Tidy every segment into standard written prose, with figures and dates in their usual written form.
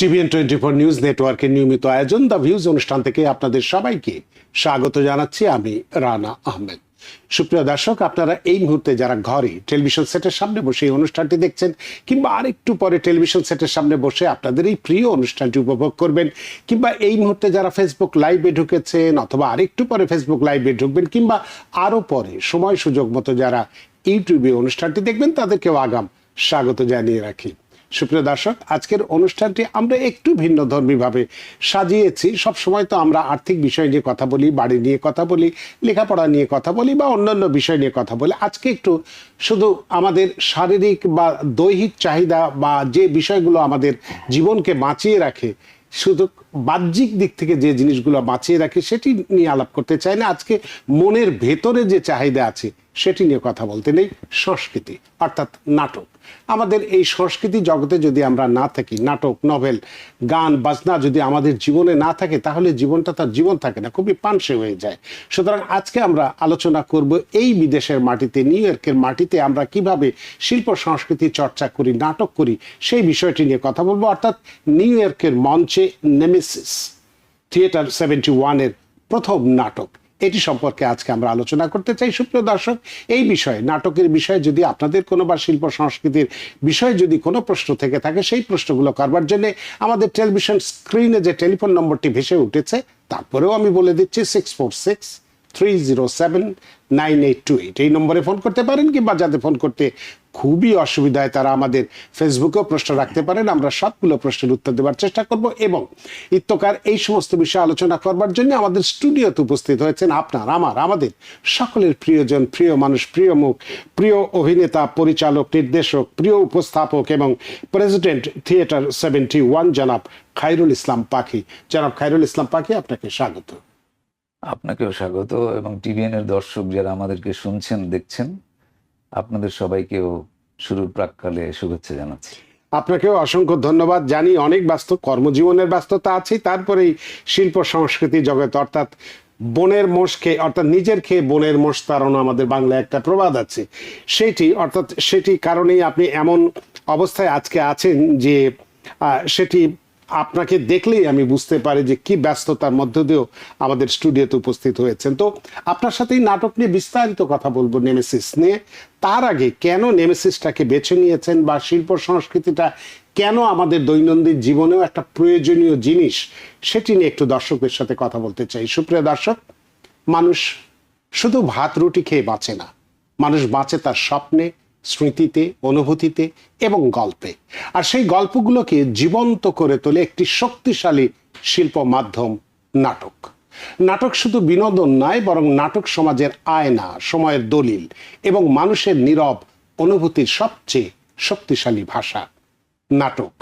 TVN24 news নেটওয়ার্কের নিয়মিত আয়োজন দ্য ভিউজ অনুষ্ঠান থেকে আপনাদের সবাইকে স্বাগত জানাচ্ছি। আমি রানা আহমেদ। সুপ্রিয় দর্শক, আপনারা এই মুহূর্তে যারা ঘরে টেলিভিশন সেটের সামনে বসে এই অনুষ্ঠানটি দেখছেন, কিংবা আরেকটু পরে টেলিভিশন সেটের সামনে বসে আপনাদের এই প্রিয় অনুষ্ঠানটি উপভোগ করবেন, কিংবা এই মুহূর্তে যারা ফেসবুক লাইভে ঢুকেছেন অথবা আরেকটু পরে ফেসবুক লাইভে ঢুকবেন, কিংবা আরও পরে সময় সুযোগ মতো যারা ইউটিউবে অনুষ্ঠানটি দেখবেন, তাদেরকেও আগাম স্বাগত জানিয়ে রাখি। সুপ্রিয় দর্শক, আজকের অনুষ্ঠানটি আমরা একটু ভিন্ন ধর্মীভাবে সাজিয়েছি। সবসময় তো আমরা আর্থিক বিষয় নিয়ে কথা বলি, বাড়ি নিয়ে কথা বলি, লেখাপড়া নিয়ে কথা বলি বা অন্যান্য বিষয় নিয়ে কথা বলি। আজকে একটু শুধু আমাদের শারীরিক বা দৈহিক চাহিদা বা যে বিষয়গুলো আমাদের জীবনকে বাঁচিয়ে রাখে, শুধু বাহ্যিক দিক থেকে যে জিনিসগুলো বাঁচিয়ে রাখে সেটি নিয়ে আলাপ করতে চাই না। আজকে মনের ভেতরে যে চাহিদা আছে সেটি নিয়ে কথা বলতে নেই। সংস্কৃতি অর্থাৎ নাটক। আমাদের এই সংস্কৃতি জগতে যদি আমরা না থাকি, নাটক, নভেল, গান, বাজনা যদি আমাদের জীবনে না থাকে, তাহলে জীবনটা তার জীবন থাকে না, খুবই পানসে হয়ে যায়। সুতরাং আজকে আমরা আলোচনা করব এই বিদেশের মাটিতে, নিউ ইয়র্কের মাটিতে আমরা কিভাবে শিল্প সংস্কৃতি চর্চা করি, নাটক করি, সেই বিষয়টি নিয়ে কথা বলবো। অর্থাৎ নিউ ইয়র্কের মঞ্চে নেমেসিস থিয়েটার 71-এর প্রথম নাটক, এটি সম্পর্কে আজকে আমরা আলোচনা করতে চাই। সুপ্রিয় দর্শক, এই বিষয়ে, নাটকের বিষয়ে যদি আপনাদের কোনো বা শিল্প সংস্কৃতির বিষয়ে যদি কোনো প্রশ্ন থেকে থাকে, সেই প্রশ্নগুলো করবার জন্য আমাদের টেলিভিশন স্ক্রিনে যে টেলিফোন নম্বরটি ভেসে উঠেছে, তারপরেও আমি বলে দিচ্ছি 646-307-9828, এই নম্বরে ফোন করতে পারেন। কিংবা যাদের ফোন করতে খুবই অসুবিধা হয় তারা আমাদের ফেসবুকেও প্রশ্ন রাখতে পারেন, আমরা সবগুলো প্রশ্নের উত্তর দেওয়ার চেষ্টা করব। এবং ইত্যকার এই সমস্ত বিষয়ে আলোচনা করবার জন্য আমাদের স্টুডিওতে উপস্থিত হয়েছেন আমাদের সকলের প্রিয়জন, প্রিয় মানুষ, প্রিয় মুখ, প্রিয় অভিনেতা, পরিচালক, নির্দেশক, প্রিয় উপস্থাপক এবং প্রেসিডেন্ট থিয়েটার 71 জনাব খায়রুল ইসলাম পাখি। জনাব খায়রুল ইসলাম পাখি, আপনাকে স্বাগত। আপনাকেও স্বাগত, এবং টিভিএন এর দর্শক যারা আমাদেরকে শুনছেন, দেখছেন, আপনাদের সবাইকেও শুরুর প্রাককালে শুভেচ্ছা জানাচ্ছি। আপনাকেও অসংখ্য ধন্যবাদ। জানি অনেক ব্যস্ত, কর্মজীবনের ব্যস্ততা আছে, তারপরেই শিল্প সংস্কৃতি জগৎ অর্থাৎ বনের মোষকে, অর্থাৎ নিজের খেয়ে বনের মোষ তাড়ানো, আমাদের বাংলায় একটা প্রবাদ আছে, সেটি কারণেই আপনি এমন অবস্থায় আজকে আছেন যে সেটি আপনাকে দেখলেই আমি বুঝতে পারি যে কি ব্যস্ততার মধ্য দিয়েও আমাদের স্টুডিওতে উপস্থিত হয়েছেন। তো আপনার সাথে এই নাটক নিয়ে বিস্তারিত কথা বলবো, নেমেসিস নিয়ে। তার আগে কেন নেমেসিসটাকে বেছে নিয়েছেন, বা শিল্প সংস্কৃতিটা কেন আমাদের দৈনন্দিন জীবনেও একটা প্রয়োজনীয় জিনিস, সেটি নিয়ে একটু দর্শকদের সাথে কথা বলতে চাই। সুপ্রিয় দর্শক, মানুষ শুধু ভাত রুটি খেয়ে বাঁচে না, মানুষ বাঁচে তার স্বপ্নে, স্মৃতিতে, অনুভূতিতে এবং গল্পে। আর সেই গল্পগুলোকে জীবন্ত করে তোলে একটি শক্তিশালী শিল্প মাধ্যম, নাটক। নাটক শুধু বিনোদন নয়, বরং নাটক সমাজের আয়না, সময়ের দলিল এবং মানুষের নীরব অনুভূতির সবচেয়ে শক্তিশালী ভাষা। নাটক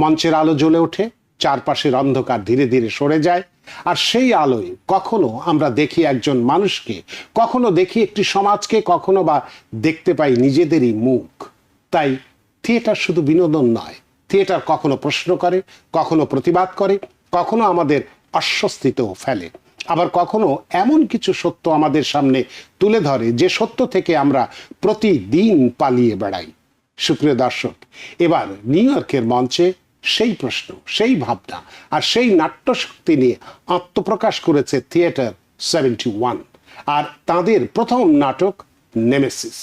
মঞ্চের আলো জ্বলে ওঠে, চারপাশের অন্ধকার ধীরে ধীরে সরে যায়, আর সেই আলোয় কখনো আমরা দেখি একজন মানুষকে, কখনো দেখি একটি সমাজকে, কখনো বা দেখতে পাই নিজেদেরই মুখ। তাই থিয়েটার শুধু বিনোদন নয়, থিয়েটার কখনো প্রশ্ন করে, কখনো প্রতিবাদ করে, কখনো আমাদের অস্বস্তিতেও ফেলে, আবার কখনো এমন কিছু সত্য আমাদের সামনে তুলে ধরে যে সত্য থেকে আমরা প্রতিদিন পালিয়ে বেড়াই। সুপ্রিয় দর্শক, এবার নিউ ইয়র্কের মঞ্চে সেই প্রশ্ন, সেই ভাবনা আর সেই নাট্যশক্তি নিয়ে আত্মপ্রকাশ করেছে থিয়েটার 71, আর তাদের প্রথম নাটক নেমেসিস।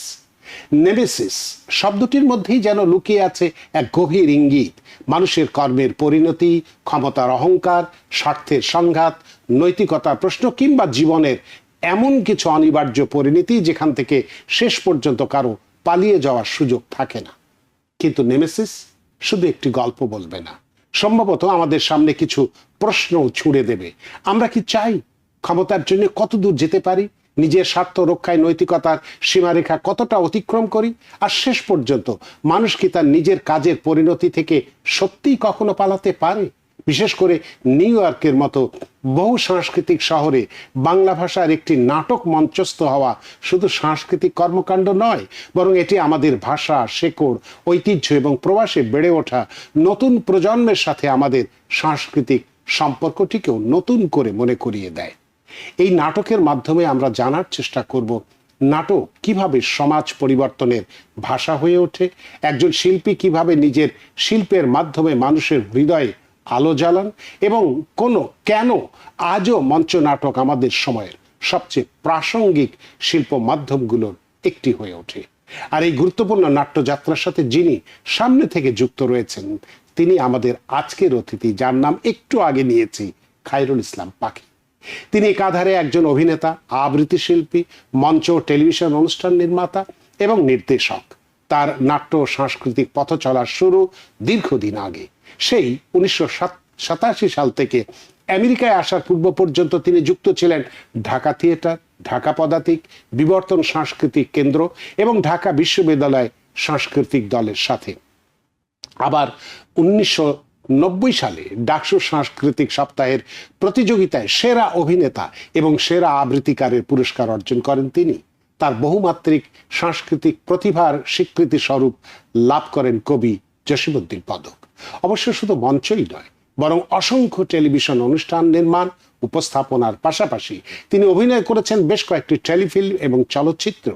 নেমেসিস শব্দটির মধ্যেই যেন লুকিয়ে আছে এক গভীর ইঙ্গিত, মানুষের কর্মের পরিণতি, ক্ষমতার অহংকার, স্বার্থের সংঘাত, নৈতিকতার প্রশ্ন, কিংবা জীবনের এমন কিছু অনিবার্য পরিণতি যেখান থেকে শেষ পর্যন্ত কারো পালিয়ে যাওয়ার সুযোগ থাকে না। কিন্তু নেমেসিস শুধু একটি গল্প বলবে না, সম্ভবত আমাদের সামনে কিছু প্রশ্নও ছুঁড়ে দেবে। আমরা কি চাই? ক্ষমতার জন্য কত দূর যেতে পারি? নিজের স্বার্থ রক্ষায় নৈতিকতার সীমারেখা কতটা অতিক্রম করি? আর শেষ পর্যন্ত মানুষ কি তার নিজের কাজের পরিণতি থেকে সত্যিই কখনো পালাতে পারে? বিশেষ করে নিউ ইয়র্কের মতো বহু সাংস্কৃতিক শহরে বাংলা ভাষার একটি নাটক মঞ্চস্থ হওয়া শুধু সাংস্কৃতিক কর্মকাণ্ড নয়, বরং এটি আমাদের ভাষা, শেকড়, ঐতিহ্য এবং প্রবাসে বেড়ে ওঠা নতুন প্রজন্মের সাথে আমাদের সাংস্কৃতিক সম্পর্কটিকেও নতুন করে মনে করিয়ে দেয়। এই নাটকের মাধ্যমে আমরা জানার চেষ্টা করব নাটক কিভাবে সমাজ পরিবর্তনের ভাষা হয়ে ওঠে, একজন শিল্পী কিভাবে নিজের শিল্পের মাধ্যমে মানুষের হৃদয়ে আলো জ্বালান এবং কেন আজও মঞ্চ নাটক আমাদের সময়ের সবচেয়ে প্রাসঙ্গিক শিল্প মাধ্যমগুলোর একটি হয়ে ওঠে। আর এই গুরুত্বপূর্ণ নাট্যযাত্রার সাথে যিনি সামনে থেকে যুক্ত রয়েছেন তিনি আমাদের আজকের অতিথি, যার নাম একটু আগে নিয়েছি, খায়রুল ইসলাম পাখি। তিনি একাধারে একজন অভিনেতা, আবৃত্তি শিল্পী, মঞ্চ ও টেলিভিশন অনুষ্ঠান নির্মাতা এবং নির্দেশক। তার নাট্য সাংস্কৃতিক পথ চলার শুরু দীর্ঘদিন আগে। সেই 1987 সাল থেকে আমেরিকায় আসার পূর্ব পর্যন্ত তিনি যুক্ত ছিলেন ঢাকা থিয়েটার, ঢাকা পদাতিক, বিবর্তন সাংস্কৃতিক কেন্দ্র এবং ঢাকা বিশ্ববিদ্যালয় সাংস্কৃতিক দলের সাথে। আবার 1990 সালে ডাকসু সাংস্কৃতিক সপ্তাহের প্রতিযোগিতায় সেরা অভিনেতা এবং সেরা আবৃত্তিকারের পুরস্কার অর্জন করেন তিনি। তার বহুমাত্রিক সাংস্কৃতিক প্রতিভার স্বীকৃতি স্বরূপ লাভ করেন কবি জসিমউদ্দিন পদক। অবশ্য শুধু মঞ্চই নয়, বরং অসংখ্য টেলিভিশন অনুষ্ঠান নির্মাণ উপস্থাপনার পাশাপাশি তিনি অভিনয় করেছেন বেশ কয়েকটি টেলিফিল্ম এবং চলচ্চিত্র।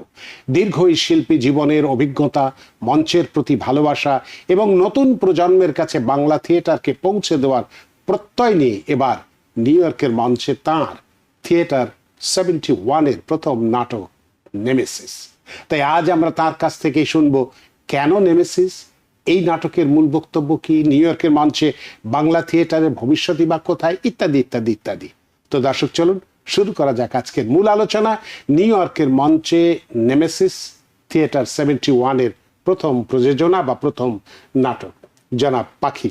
দীর্ঘ এই শিল্পী জীবনের অভিজ্ঞতা, মঞ্চের প্রতি ভালোবাসা এবং নতুন প্রজন্মের কাছে বাংলা থিয়েটারকে পৌঁছে দেওয়ার প্রত্যয় নিয়ে এবার নিউ ইয়র্কের মঞ্চে তাঁর থিয়েটার 71-এর প্রথম নাটক নেমেসিস। তাই আজ আমরা তার কাছ থেকেই শুনবো কেন নেমেসিস, এই নাটকের মূল বক্তব্য কি, নিউ ইয়র্কের মঞ্চে বাংলা থিয়েটারের ভবিষ্যৎই বা কোথায়, ইত্যাদি ইত্যাদি ইত্যাদি। তো দর্শক, চলুন শুরু করা যাক আজকের মূল আলোচনা। নিউ ইয়র্কের মঞ্চে নেমেসিস, থিয়েটার 71-এর প্রথম প্রযোজনা বা প্রথম নাটক। জনাব পাখি,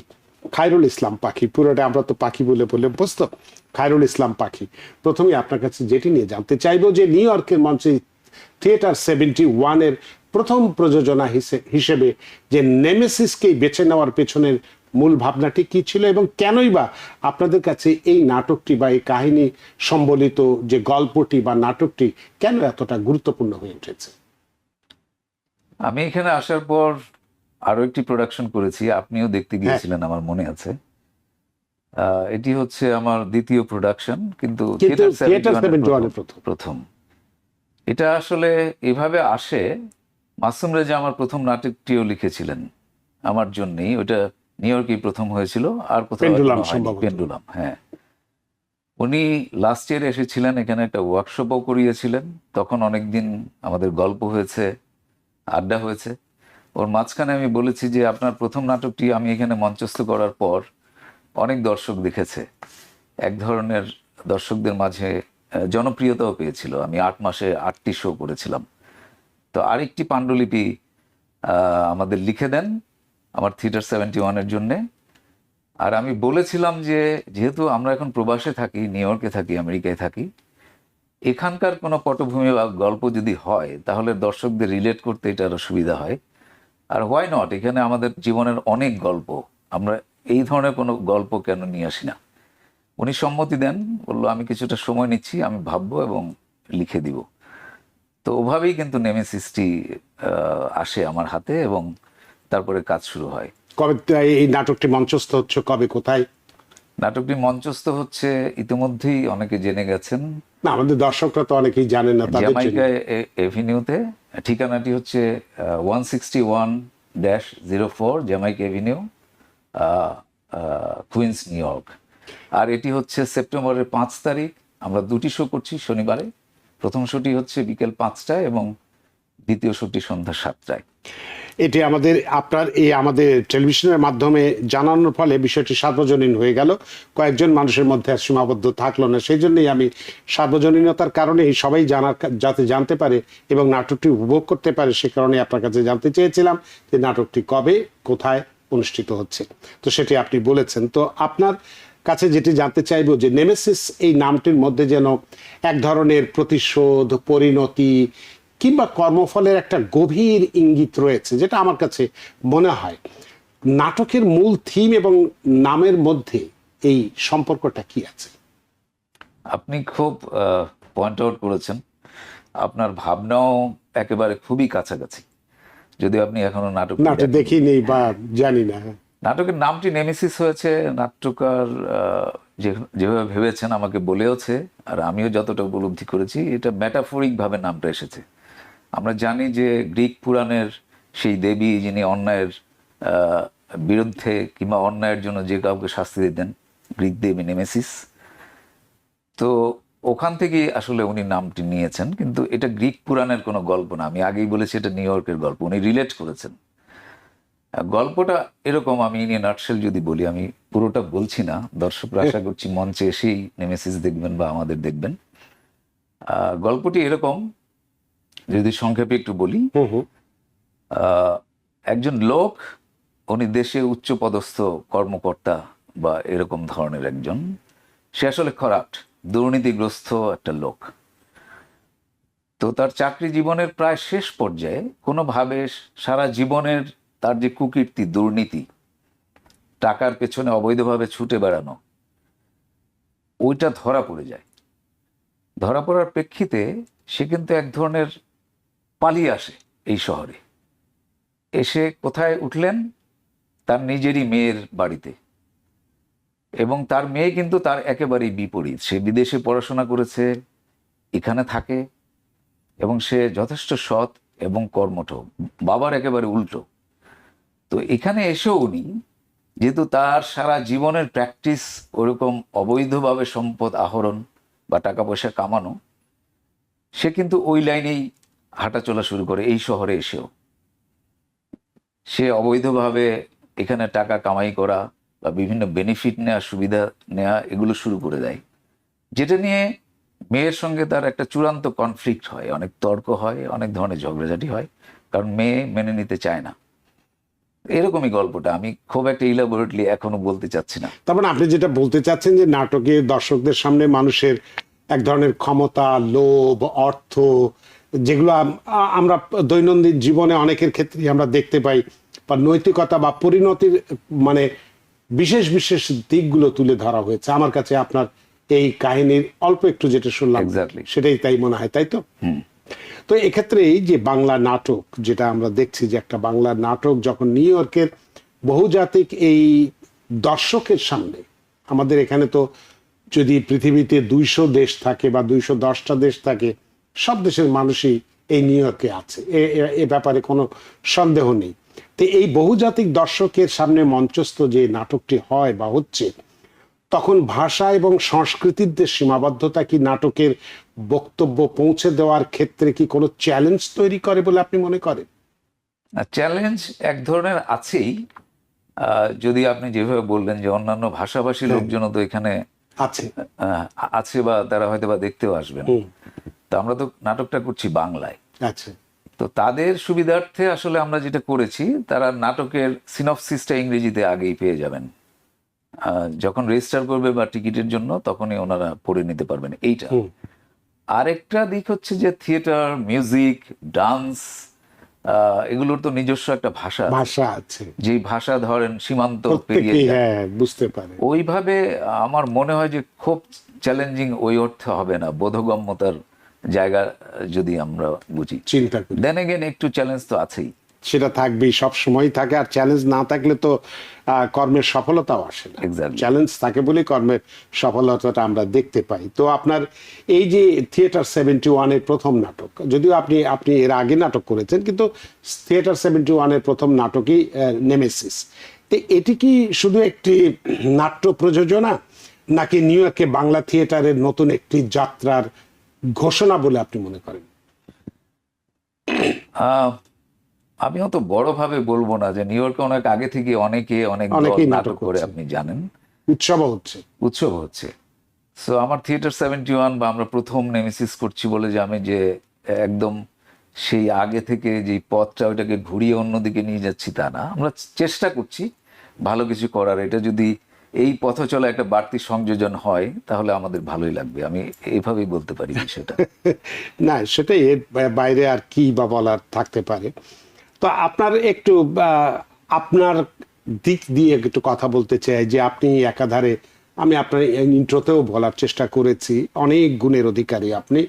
খায়রুল ইসলাম পাখি, পুরোটা আমরা তো পাখি বলে বলে অভ্যস্ত। খায়রুল ইসলাম পাখি, প্রথমে আপনার কাছে যেটি নিয়ে জানতে চাইবো যে নিউ ইয়র্কের মঞ্চে থিয়েটার 71-এর প্রথম প্রযোজনা হিসেবে যে নেমেসিসকেই বেছে নেওয়ার পেছনের মূল ভাবনাটি কি ছিল এবং কেনই বা আপনাদের কাছে এই নাটকটি বা এই কাহিনী সম্বলিত যে গল্পটি বা নাটকটি কেন এতটা গুরুত্বপূর্ণ হয়ে উঠেছে? আমি এখানে আসার পর আরো একটি প্রোডাকশন করেছি, আপনিও দেখতে গিয়েছিলেন আমার মনে আছে। এটি হচ্ছে আমার দ্বিতীয় প্রোডাকশন, কিন্তু থিয়েটার 71 প্রথম। প্রথম। এটা আসলে এভাবে আসে, মাসুম রেজা আমার প্রথম নাটকটিও লিখেছিলেন আমার জন্যই। ওটা নিউ ইয়র্কেই প্রথম হয়েছিল, আর কোথাও পেন্ডুলাম হয়নি। সম্ভবত। পেন্ডুলাম, হ্যাঁ। উনি লাস্ট ইয়ার এসেছিলেন, এখানে একটা ওয়ার্কশপও করিয়েছিলেন। তখন অনেকদিন আমাদের গল্প হয়েছে, আড্ডা হয়েছে। ওর মাঝখানে আমি বলেছি যে আপনার প্রথম নাটকটি আমি এখানে মঞ্চস্থ করার পর অনেক দর্শক দেখেছে, এক ধরনের দর্শকদের মাঝে জনপ্রিয়তাও পেয়েছিল। আমি 8 মাসে 8টি শো করেছিলাম। তো আরেকটি পাণ্ডুলিপি আমাদের লিখে দেন আমার থিয়েটার 71-এর জন্যে। আর আমি বলেছিলাম যে যেহেতু আমরা এখন প্রবাসে থাকি, নিউ ইয়র্কে থাকি, আমেরিকায় থাকি, এখানকার কোনো পটভূমি বা গল্প যদি হয় তাহলে দর্শকদের রিলেট করতে এটা আরো সুবিধা হয়। আর হোয়াই নট, এখানে আমাদের জীবনের অনেক গল্প, আমরা এই ধরনের কোনো গল্প কেন নিয়ে আসি না। উনি সম্মতি দেন, বললো আমি কিছুটা সময় নিচ্ছি, আমি ভাববো এবং লিখে দিব। তো ওভাবেই কিন্তু নেমেসিসটি আসে আমার হাতে এবং তারপরে কাজ শুরু হয়। কবে এই নাটকটি মঞ্চস্থ হচ্ছে, কবে, কোথায়? নাটকটি মঞ্চস্থ হচ্ছে ইতিমধ্যেই অনেকে জেনে গেছেন। না, আমাদের দর্শকরা তো অনেকেই জানেন না, তাদের জন্য। জ্যামাইকা এভিনিউতে, ঠিকানাটি হচ্ছে 161-04 Jamaica Avenue, Queens, New York. আর এটি হচ্ছে সেপ্টেম্বরের 5 তারিখ। আমরা 2টি শো করছি শনিবারে। প্রথম শোটি হচ্ছে বিকেল 5টায় এবং দ্বিতীয় শোটি সন্ধ্যা 7টায়। এটি আমাদের টেলিভিশনের মাধ্যমে জানানোর ফলে বিষয়টি সার্বজনীন হয়ে গেল, কয়েকজন মানুষের মধ্যে আর সীমাবদ্ধ থাকলো না। সেই জন্যই আমি সার্বজনীনতার কারণে সবাই যাতে জানতে পারে এবং নাটকটি উপভোগ করতে পারে, সে কারণে আপনার কাছে জানতে চেয়েছিলাম যে নাটকটি কবে, কোথায় অনুষ্ঠিত হচ্ছে। তো সেটি আপনি বলেছেন। তো আপনার কাছে যেটি জানতে চাইবো যে নেমেসিস এই নামটির মধ্যে যেন এক ধরনের প্রতিশোধ, পরিণতি কিংবা কর্মফলের একটা গভীর ইঙ্গিত রয়েছে, যেটা আমার কাছে মনে হয়। নাটকের মূল থিম এবং নামের মধ্যে এই সম্পর্কটা কি আছে? আপনি খুব পয়েন্ট আউট করেছেন, আপনার ভাবনাও একেবারে খুবই কাছাকাছি, যদিও আপনি এখনো নাটক দেখিনি বা জানি না। নাটকের নামটি নেমেসিস হয়েছে নাট্যকার যেভাবে ভেবেছেন আমাকে বলেওছে, আর আমিও যতটা উপলব্ধি করেছি, এটা ম্যাটাফরিক ভাবে নামটা এসেছে। আমরা জানি যে গ্রিক পুরাণের সেই দেবী যিনি অন্যায়ের বিরুদ্ধে কিংবা অন্যায়ের জন্য যে কাউকে শাস্তি দিতেন, গ্রিক দেবী নেমেসিস। তো ওখান থেকে আসলে উনি নামটি নিয়েছেন, কিন্তু এটা গ্রিক পুরাণের কোনো গল্প না। আমি আগেই বলেছি এটা নিউ ইয়র্কের গল্প, উনি রিলেট করেছেন। গল্পটা এরকম, আমি ইন নাটশেল যদি বলি, আমি পুরোটা বলছি না, দর্শকরা আশা করছি মঞ্চে এসেই নেমেসিস দেখবেন বা আমাদের দেখবেন। গল্পটি এরকম, যদি সংক্ষেপে একটু বলি। আহ, একজন লোক, উনি দেশে উচ্চপদস্থ কর্মকর্তা বা এরকম ধরনের একজন, সে আসলে করাপ্ট, দুর্নীতিগ্রস্ত একটা লোক। তো তার চাকরি জীবনের প্রায় শেষ পর্যায়ে কোনোভাবে সারা জীবনের তার যে কুকীর্তি, দুর্নীতি, টাকার পেছনে অবৈধভাবে ছুটে বেড়ানো, ওইটা ধরা পড়ে যায়। ধরা পড়ার প্রেক্ষিতে সে কিন্তু এক ধরনের পালিয়ে আসে এই শহরে। এসে কোথায় উঠলেন? তার নিজেরই মেয়ের বাড়িতে। এবং তার মেয়ে কিন্তু তার একেবারেই বিপরীত, সে বিদেশে পড়াশোনা করেছে, এখানে থাকে, এবং সে যথেষ্ট সৎ এবং কর্মঠ, বাবার একেবারে উল্টো। তো এখানে এসেও উনি, যেহেতু তার সারা জীবনের প্র্যাকটিস ওরকম অবৈধভাবে সম্পদ আহরণ বা টাকা পয়সা কামানো, সে কিন্তু ওই লাইনেই হাঁটাচলা শুরু করে। এই শহরে এসেও সে অবৈধভাবে এখানে টাকা কামাই করা বা বিভিন্ন বেনিফিট নেওয়া, সুবিধা নেওয়া, এগুলো শুরু করে দেয়, যেটা নিয়ে মেয়ের সঙ্গে তার একটা চূড়ান্ত কনফ্লিক্ট হয়, অনেক তর্ক হয়, অনেক ধরনের ঝগড়াঝাটি হয়, কারণ মেয়ে মেনে নিতে চায় না। এরকমই গল্পটা, আমি খুব একটা ইলাবোরেটলি এখনো বলতে চাচ্ছি না। তার মানে আপনি যেটা বলতে চাচ্ছেন যে নাটকে দর্শকদের সামনে মানুষের এক ধরনের ক্ষমতা, লোভ, অর্থ, যেগুলো আমরা দৈনন্দিন জীবনে অনেকের ক্ষেত্রে আমরা দেখতে পাই, বা নৈতিকতা বা পরিণতির মানে বিশেষ বিশেষ দিকগুলো তুলে ধরা হয়েছে। আমার কাছে আপনার এই কাহিনীর অল্প একটু যেটা শুনলাম, Exactly. সেটাই তাই মনে হয়, তাই তো? তো এক্ষেত্রে এই যে বাংলা নাটক যেটা আমরা দেখছি, যে একটা বাংলা নাটক যখন নিউ ইয়র্কের বহুজাতিক এই দর্শকের সামনে, আমাদের এখানে তো যদি পৃথিবীতে 200 দেশ থাকে বা 210টা দেশ থাকে, সব দেশের মানুষই এই নিউ ইয়র্কে আছে, এ ব্যাপারে কোনো সন্দেহ নেই। তো এই বহুজাতিক দর্শকের সামনে মঞ্চস্থ যে নাটকটি হয় বা হচ্ছে, তখন ভাষা এবং সংস্কৃতির যে সীমাবদ্ধতা কি নাটকের বক্তব্য পৌঁছে দেওয়ার ক্ষেত্রে কি কোনো চ্যালেঞ্জ তৈরি করে বলে আপনি মনে করেন? চ্যালেঞ্জ এক ধরনের আছেই। যদি আপনি যেভাবে বললেন যে অন্যান্য ভাষাভাষী লোকজনও তো এখানে আছে আছে, বা তারা হয়তো বা দেখতেও আসবেন। তো আমরা তো নাটকটা করছি বাংলায়। আচ্ছা, তো তাদের সুবিধার্থে আসলে আমরা যেটা করেছি, তারা নাটকের সিনপসিসটা ইংরেজিতে আগেই পেয়ে যাবেন। যখন রেজিস্টার করবে বা টিকিটের জন্য, তখনই ওনারা পড়ে নিতে পারবেন। এইটা আরেকটা দিক হচ্ছে যে থিয়েটার, মিউজিক, ডান্স, এগুলোর তো নিজস্ব একটা ভাষা আছে। ভাষা আছে, যে ভাষা ধরেন সীমান্ত পেরিয়ে প্রত্যেকেই যায়। হ্যাঁ বুঝতে পারে। ওইভাবে আমার মনে হয় যে খুব চ্যালেঞ্জিং ওই অর্থে হবে না, বোধগম্যতার জায়গা যদি আমরা বুঝি। চিন্তা করি দেন এগেন একটু চ্যালেঞ্জ তো আছেই। সেটা থাকবেই, সব সময় থাকে। আর চ্যালেঞ্জ না থাকলে তো কর্মের সফলতাও আসে না। Exactly. চ্যালেঞ্জ থাকে বলেই কর্মের সফলতাটা আমরা দেখতে পাই। তো আপনার এই যে থিয়েটার 71-এর প্রথম নাটক, যদিও আপনি আপনি এর আগে নাটক করেছেন, কিন্তু থিয়েটার 71-এর প্রথম নাটকই নেমেসিস। তো এটি কি শুধু একটি নাট্য প্রযোজনা, নাকি নিউ ইয়র্কে বাংলা থিয়েটারের নতুন একটি যাত্রার ঘোষণা বলে আপনি মনে করেন? আমি অত বড়ভাবে বলবো না, যে নিউ ইয়র্কে অনেক আগে থেকে অনেকে অনেক দল অনেকেই নাটক নাটক করে, করছে। আপনি জানেন, উৎসব হচ্ছে। উৎসব হচ্ছে। সো আমার থিয়েটার 71 বা আমরা প্রথম নেমেসিস করছি বলে যে আমি যে একদম সেই আগে থেকে যে পথটা ওইটাকে ঘুরিয়ে অন্যদিকে নিয়ে যাচ্ছি তা না। আমরা চেষ্টা করছি ভালো কিছু করার। এটা যদি এই পথ চলা একটা বাড়তি সংযোজন হয়, তাহলে আমাদের ভালোই লাগবে। আমি এইভাবেই বলতে পারি বিষয়টা। না সেটাই, এর বাইরে আর কি বা বলার থাকতে পারে। তো আপনার একটু আপনার দিক দিয়ে একটু কথা বলতে চাই, যে আপনি একাধারে, আমি আপনার ইন্ট্রোতেও বলার চেষ্টা করেছি, অনেক গুণের অধিকারী আপনি।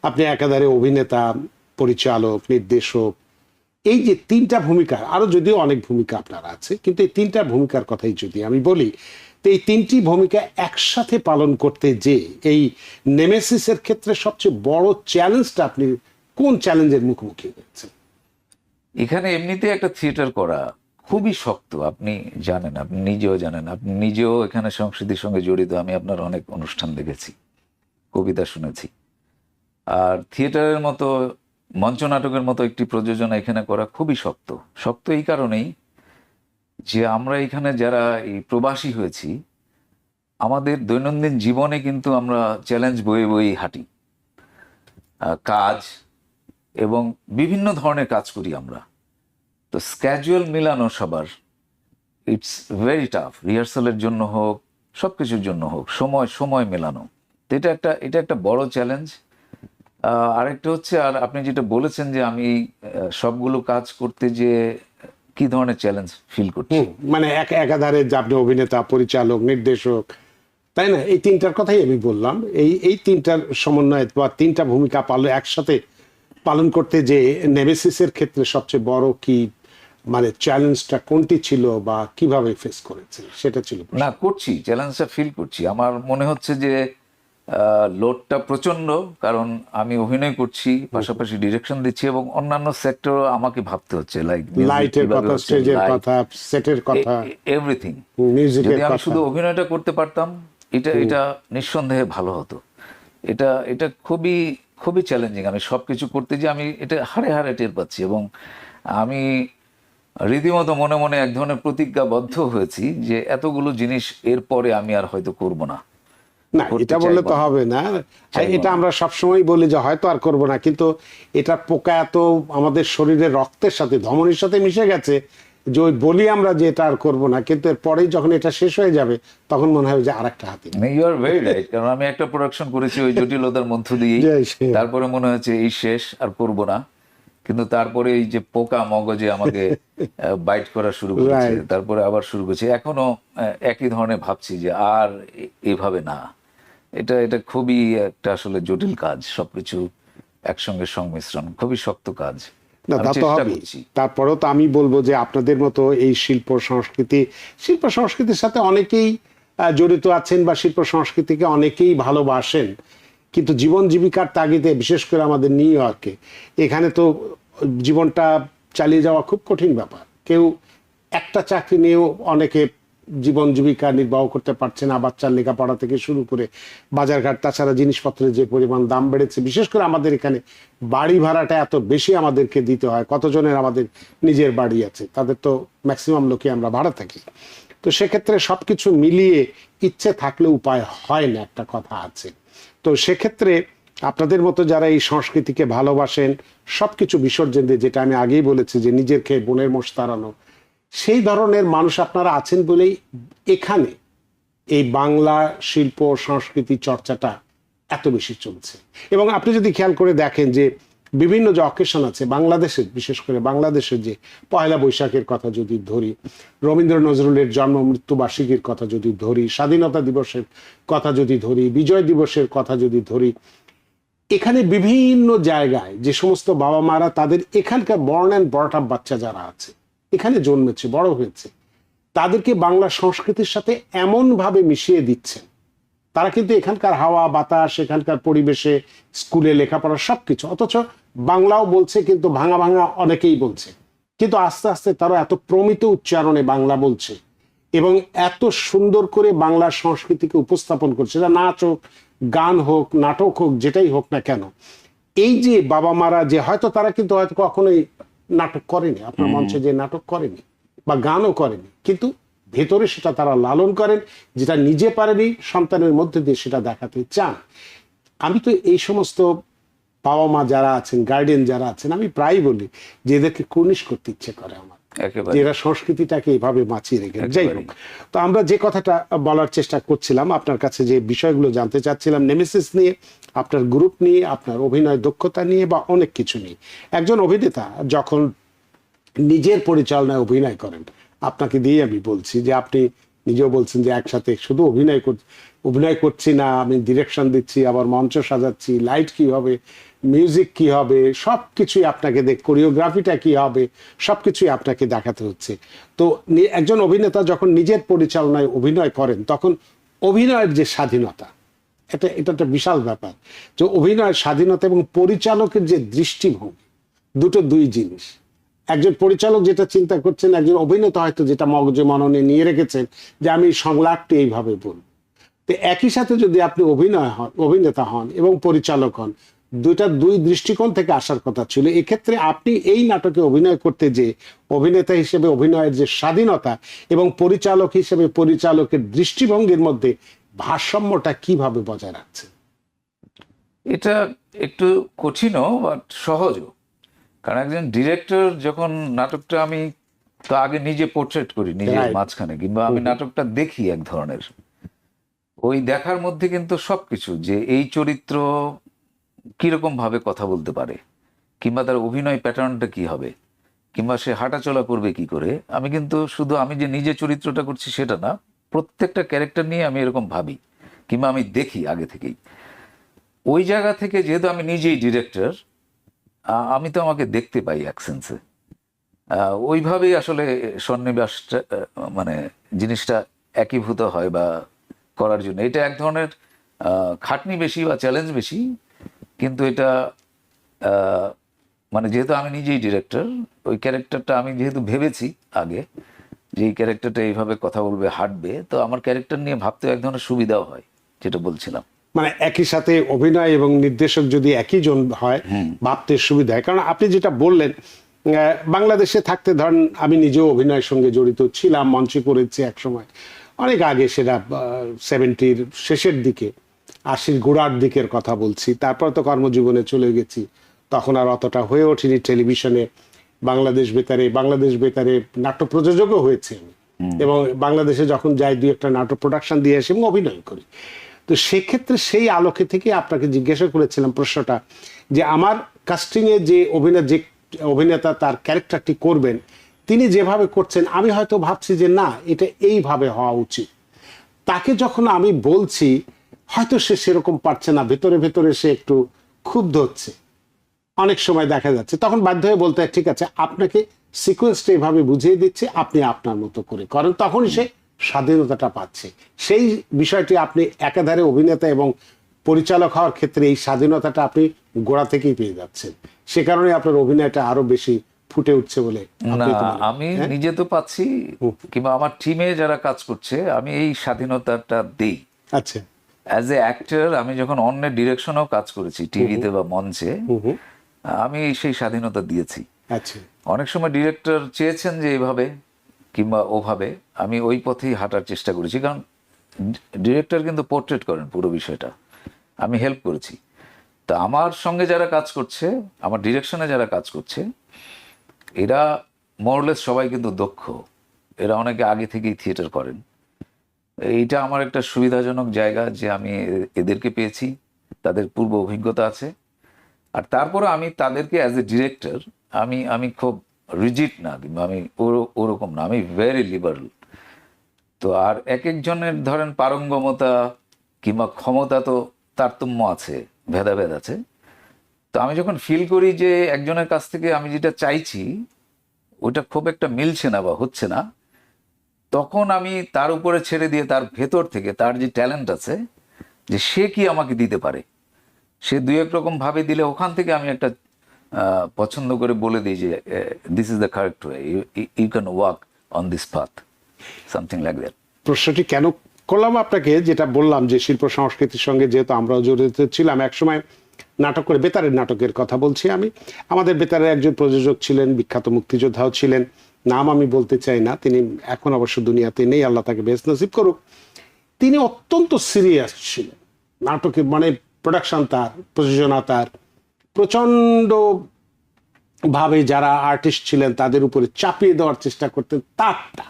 আপনি একাধারে অভিনেতা, পরিচালক, নির্দেশক, এই যে তিনটা ভূমিকা, আরো যদিও অনেক ভূমিকা আপনার আছে, কিন্তু এই তিনটা ভূমিকার কথাই যদি আমি বলি, তো এই তিনটি ভূমিকা একসাথে পালন করতে যে এই নেমেসিসের ক্ষেত্রে সবচেয়ে বড় চ্যালেঞ্জটা, আপনি কোন চ্যালেঞ্জের মুখোমুখি হয়েছেন? এখানে এমনিতে একটা থিয়েটার করা খুবই শক্ত। আপনি জানেন, আপনি নিজেও জানেন, আপনি নিজেও এখানে সংস্কৃতির সঙ্গে জড়িত। আমি আপনার অনেক অনুষ্ঠান দেখেছি, কবিতা শুনেছি। আর থিয়েটারের মতো, মঞ্চ নাটকের মতো একটি প্রযোজনা এখানে করা খুবই শক্ত। শক্ত এই কারণেই যে আমরা এখানে যারা এই প্রবাসী হয়েছি, আমাদের দৈনন্দিন জীবনে কিন্তু আমরা চ্যালেঞ্জ বয়ে বয়ে হাঁটি। কাজ এবং বিভিন্ন ধরনের কাজ করি আমরা। তো স্ক্যাজুয়াল মিলানো সবার, ইটস ভেরি টাফ। রিহার্সালের জন্য হোক, সব কিছুর জন্য হোক, সময় সময় মেলানো, তো এটা একটা বড় চ্যালেঞ্জ। আরেকটা হচ্ছে, আর আপনি যেটা বলেছেন যে আমি সবগুলো কাজ করতে যে কি ধরনের চ্যালেঞ্জ ফিল করছি। মানে একাধারে যে আপনি অভিনেতা, পরিচালক, নির্দেশক, তাই না? এই তিনটার কথাই আমি বললাম। এই তিনটার সমন্বয় বা তিনটা ভূমিকা একসাথে পালন করতে যে নেমেসিসের ক্ষেত্রে সবচেয়ে বড় কি মানে চ্যালেঞ্জটা কোনটি ছিল বা কিভাবে ফেস করেছে সেটা ছিল। না, করছি, চ্যালেঞ্জটা ফিল করছি। আমার মনে হচ্ছে যে লোডটা প্রচন্ড, কারণ আমি অভিনয় করছি, পাশাপাশি ডিরেকশন দিচ্ছি, এবং অন্যান্য সেক্টরও আমাকে ভাবতে হচ্ছে, লাইক লাইটের কথা, স্টেজের কথা, সেটের কথা, এভরিথিং। মিউজিকের যদি আমি কথা। শুধু অভিনয়টা করতে পারতাম, এটা নিঃসন্দেহে ভালো হতো। এটা খুবই খুবই চ্যালেঞ্জিং। আমি সবকিছু করতে যে আমি এটা হাড়ে হাড়ে টের পাচ্ছি, এবং আমি রীতিমতো মনে মনে এক ধরনের প্রতিজ্ঞাবদ্ধ হয়েছি যে এতগুলো জিনিস এরপরে আমি আর হয়তো করব না। না, এটা বললে তো হবে না। এটা আমরা সবসময় বলি যে হয়তো আর করব না, কিন্তু এটা পোকা এত আমাদের শরীরের রক্তের সাথে, ধমনীর সাথে মিশে গেছে যে ওই বলি আমরা যে এটা আর করব না, কিন্তু এরপরেই যখন এটা শেষ হয়ে যাবে তখন মনে হবে যে আরেকটা হাতে। ইউ আর ভেরি রাইট, কারণ আমি একটা প্রোডাকশন করেছি ওই জটিলতার মধ্য দিয়েই। তারপরে মনে হচ্ছে এই শেষ, আর করব না। কিন্তু তারপরে এই যে পোকা মগজে আমাকে বাইট করা শুরু করেছে, তারপরে আবার শুরু করছে। এখনো একই ধরনের ভাবছি যে আর এভাবে না। এটা খুবই একটা আসলে জটিল কাজ, সবকিছু একসঙ্গে সংমিশ্রণ, খুবই শক্ত কাজ। না, তা তো হবে। তারপরেও তো আমি বলবো যে আপনাদের মতো এই শিল্প সংস্কৃতির সাথে অনেকেই জড়িত আছেন বা শিল্প সংস্কৃতিকে অনেকেই ভালোবাসেন, কিন্তু জীবন জীবিকার তাগিদে, বিশেষ করে আমাদের নিউ ইয়র্কে, এখানে তো জীবনটা চালিয়ে যাওয়া খুব কঠিন ব্যাপার। কেউ একটা চাকরি নিয়েও অনেকে জীবন জীবিকা নির্বাহ করতে পারছে না। বাচ্চার লেখাপড়া থেকে শুরু করে বাজারঘাট, তাছাড়া জিনিসপত্রের যে পরিমাণ দাম বেড়েছে, বিশেষ করে আমাদের এখানে বাড়ি ভাড়াটা এত বেশি আমাদেরকে দিতে হয়। কতজনের আমাদের নিজের বাড়ি আছে, তাদের তো ম্যাক্সিমাম লোকে আমরা ভাড়া থাকি। তো সেক্ষেত্রে সবকিছু মিলিয়ে ইচ্ছে থাকলে উপায় হয় না, একটা কথা আছে। তো সেক্ষেত্রে আপনাদের মতো যারা এই সংস্কৃতিকে ভালোবাসেন, সবকিছু বিসর্জন দিয়ে, যেটা আমি আগেই বলেছি যে নিজের খেয়ে বোনের মোষ তাড়ানো, সেই ধরনের মানুষ আপনারা আছেন বলেই এখানে এই বাংলা শিল্প সংস্কৃতি চর্চাটা এত বেশি চলছে। এবং আপনি যদি খেয়াল করে দেখেন যে বিভিন্ন যে অকেশন আছে বাংলাদেশের, বিশেষ করে বাংলাদেশের যে পয়লা বৈশাখের কথা যদি ধরি, রবীন্দ্র নজরুলের জন্ম মৃত্যু বার্ষিকীর কথা যদি ধরি, স্বাধীনতা দিবসের কথা যদি ধরি, বিজয় দিবসের কথা যদি ধরি, এখানে বিভিন্ন জায়গায় যে সমস্ত বাবা মারা তাদের এখানকার বর্ন অ্যান্ড ব্রট আপ বাচ্চা যারা আছে, এখানে জন্মেছে, বড় হয়েছে, তাদেরকে বাংলা সংস্কৃতির সাথে এমন ভাবে মিশিয়ে দিচ্ছেন, তারা কিন্তু এখানকার হাওয়া বাতাস, এখানকার পরিবেশে, স্কুলে লেখাপড়া সবকিছু, অথচ বাংলাও বলছে, কিন্তু ভাঙা ভাঙা অনেকেই বলছে, কিন্তু আস্তে আস্তে তারা এত প্রমিত উচ্চারণে বাংলা বলছে এবং এত সুন্দর করে বাংলা সংস্কৃতিকে উপস্থাপন করছে, সেটা নাচ হোক, গান হোক, নাটক হোক, যেটাই হোক না কেন। এই যে বাবা মারা যে হয়তো তারা কিন্তু হয়তো কখনোই নাটক করেনি, আপনার মঞ্চে যে নাটক করেনি বা গানও করেনি, কিন্তু ভেতরে সেটা তারা লালন করেন, যেটা নিজে পারেনি সন্তানের মধ্যে দিয়ে সেটা দেখাতে চান। আমি তো এই সমস্ত বাবা মা যারা আছেন, গার্ডিয়ান যারা আছেন, আমি প্রায় বলি যে এদেরকে কুর্নিশ করতে ইচ্ছে করে আমার, এরা সংস্কৃতিটাকে এভাবে বাঁচিয়ে রেখে। যাই হোক, তো আমরা যে কথাটা বলার চেষ্টা করছিলাম, আপনার কাছে যে বিষয়গুলো জানতে চাচ্ছিলাম নেমেসিস নিয়ে, আপনার গ্রুপ নিয়ে, আপনার অভিনয় দক্ষতা নিয়ে বা অনেক কিছু নিয়ে। একজন অভিনেতা যখন নিজের পরিচালনায় অভিনয় করেন, আপনাকে দিয়ে আমি বলছি যে আপনি নিজেও বলছেন যে একসাথে শুধু অভিনয় করছি না, আমি ডিরেকশন দিচ্ছি, আবার মঞ্চ সাজাচ্ছি, লাইট কি হবে, মিউজিক কি হবে, সবকিছুই আপনাকে কোরিওগ্রাফিটা কি হবে, সবকিছুই আপনাকে দেখাতে হচ্ছে। তো একজন অভিনেতা যখন নিজের পরিচালনায় অভিনয় করেন, তখন অভিনয়ের যে স্বাধীনতা, এটা একটা বিশাল ব্যাপার। যে অভিনয়ের স্বাধীনতা এবং পরিচালকের যে দৃষ্টিভঙ্গি, দুই জিনিস। একজন পরিচালক যেটা চিন্তা করছেন, একজন অভিনেতা হয়তো যেটা মগজে মননে নিয়ে রেখেছেন যে আমি সংলাপটি এইভাবে বলব। তো একই সাথে যদি আপনি অভিনেতা হন এবং পরিচালক হন, দুই দৃষ্টিকোণ থেকে আসার কথা ছিল। এক্ষেত্রে আপনি এই নাটকে অভিনয় করতে যে অভিনেতা হিসেবে অভিনয়ের যে স্বাধীনতা এবং পরিচালক হিসেবে পরিচালকের দৃষ্টিভঙ্গির মধ্যে ভারসাম্যটা কিভাবে বজায় রাখছেন? এটা একটু কঠিনও বাট সহজও। কারণ একজন ডিরেক্টর যখন নাটকটা আমি তো আগে নিজে পোর্ট্রেট করি নিজের Right. মাঝখানে, কিংবা আমি নাটকটা দেখি এক ধরনের, ওই দেখার মধ্যে কিন্তু সবকিছু, যে এই চরিত্র কিরকম ভাবে কথা বলতে পারে, কিংবা তার অভিনয় প্যাটার্নটা কি হবে, কিংবা সে হাঁটাচলা করবে কি করে, আমি কিন্তু শুধু আমি যে নিজে চরিত্রটা করছি সেটা না, প্রত্যেকটা ক্যারেক্টার নিয়ে আমি এরকম ভাবি কিংবা আমি দেখি আগে থেকেই। ওই জায়গা থেকে যেহেতু আমি নিজেই ডিরেক্টর, আমি তো আমাকে দেখতে পাই এক সেন্সে। ওইভাবেই আসলে সন্নিবেশটা মানে জিনিসটা একীভূত হয় বা করার জন্য এটা এক ধরনের খাটনি বেশি বা চ্যালেঞ্জ বেশি, কিন্তু এটা মানে যেহেতু আমি নিজেই ডিরেক্টর, ওই ক্যারেক্টারটা আমি যেহেতু ভেবেছি আগে যে এই ক্যারেক্টারটা এইভাবে কথা বলবে, হাঁটবে, তো আমার ক্যারেক্টার নিয়ে ভাবতে এক ধরনের সুবিধাও হয়, যেটা বলছিলাম। মানে একই সাথে অভিনয় এবং নির্দেশক যদি একই জন হয়, ভাবতে সুবিধা হয়। কারণ আপনি যেটা বললেন, বাংলাদেশে থাকতে ধরেন আমি নিজেও অভিনয়ের সঙ্গে জড়িত ছিলাম, মঞ্চে করেছি এক সময়, অনেক আগে, সেটা 70-র শেষের দিকে, 80-র গোড়ার দিকের কথা বলছি। তারপর তো কর্মজীবনে চলে গেছি, তখন আর অতটা হয়ে ওঠেনি টেলিভিশনে। বাংলাদেশ বেতারে নাট্য প্রযোজকও হয়েছে আমি, এবং বাংলাদেশে যখন যাই দুই একটা নাটক প্রোডাকশন দিয়ে আসি এবং অভিনয় করি। তো সেক্ষেত্রে সেই আলোকে থেকে আপনাকে জিজ্ঞাসা করেছিলাম প্রশ্নটা, যে আমার কাস্টিংয়ে যে অভিনেতা তার ক্যারেক্টারটি করবেন, তিনি যেভাবে করছেন আমি হয়তো ভাবছি যে না, এটা এইভাবে হওয়া উচিত। তাকে যখন আমি বলছি হয়তো সে সেরকম পারছে না, ভেতরে ভেতরে সে একটু ক্ষুব্ধ হচ্ছে, অনেক সময় দেখা যাচ্ছে, তখন বাধ্য হয়ে বলতে হয় ঠিক আছে, আপনাকে সিকোয়েন্সটা এভাবে বুঝিয়ে দিচ্ছি, আপনি আপনার মতো করে করেন। তখনই সে স্বাধীনতাটা পাচ্ছে। সেই বিষয়টি আপনি একাধারে অভিনেতা এবং পরিচালক হওয়ার ক্ষেত্রে এই স্বাধীনতাটা আপনি গোড়া থেকেই পেয়ে যাচ্ছেন। সে কারণে আপনার অভিনয়টা আরো বেশি ফুটে উঠছে বলে না, আপনি তো মনে আমি করেন? নিজে তো পাচ্ছি, কিংবা আমার টিমে যারা কাজ করছে আমি এই স্বাধীনতাটা দেই। আচ্ছা। অ্যাজ এ অ্যাক্টর আমি যখন অন্যের ডিরেকশনেও কাজ করেছি, টিভিতে বা মঞ্চে, আমি সেই স্বাধীনতা দিয়েছি। আচ্ছা। অনেক সময় ডিরেক্টর চেয়েছেন যে এইভাবে কিংবা ওভাবে, আমি ওই পথেই হাঁটার চেষ্টা করেছি। কারণ ডিরেক্টর কিন্তু পোর্ট্রেট করেন পুরো বিষয়টা, আমি হেল্প করেছি। তা আমার সঙ্গে যারা কাজ করছে, আমার ডিরেকশনে যারা কাজ করছে, এরা মোরলেস সবাই কিন্তু দক্ষ, এরা অনেকে আগে থেকেই থিয়েটার করেন। এইটা আমার একটা সুবিধাজনক জায়গা যে আমি এদেরকে পেয়েছি, তাদের পূর্ব অভিজ্ঞতা আছে। আর তারপরে আমি তাদেরকে অ্যাজ এ ডিরেক্টর আমি খুব রিজিড না, কিংবা আমি ওরকম না, আমি ভেরি লিবারাল। তো আর এক একজনের ধরেন পারঙ্গমতা কিংবা ক্ষমতা তো তারতম্য আছে, ভেদাভেদ আছে। তো আমি যখন ফিল করি যে একজনের কাছ থেকে আমি যেটা চাইছি ওটা খুব একটা মিলছে না বা হচ্ছে না, তখন আমি তার উপরে ছেড়ে দিয়ে তার ভেতর থেকে তার যে ট্যালেন্ট আছে, যে সে কি আমাকে দিতে পারে, সে দুই এক রকম ভাবে দিলে ওখান থেকে আমি একটা পছন্দ করে বলে দিই যে this is the correct way, you can walk on this path, something like that. প্রশ্নটি কেন করলাম আপনাকে, যেটা বললাম যে শিল্প সংস্কৃতির সঙ্গে যেহেতু আমরাও জড়িত ছিলাম, একসময় নাটক করে, বেতারের নাটকের কথা বলছি আমি, আমাদের বেতারের একজন প্রযোজক ছিলেন, বিখ্যাত মুক্তিযোদ্ধাও ছিলেন, নাম আমি বলতে চাই না, তিনি এখন অবশ্য দুনিয়াতে নেই, আল্লাহ তাকে বেশ নসিব করুক। তিনি অত্যন্ত সিরিয়াস ছিলেন নাটকে, মানে প্রোডাকশন তার, প্রযোজনা তার, প্রচন্ড ভাবে যারা আর্টিস্ট ছিলেন তাদের উপরে চাপিয়ে দেওয়ার চেষ্টা করতেন। তারটা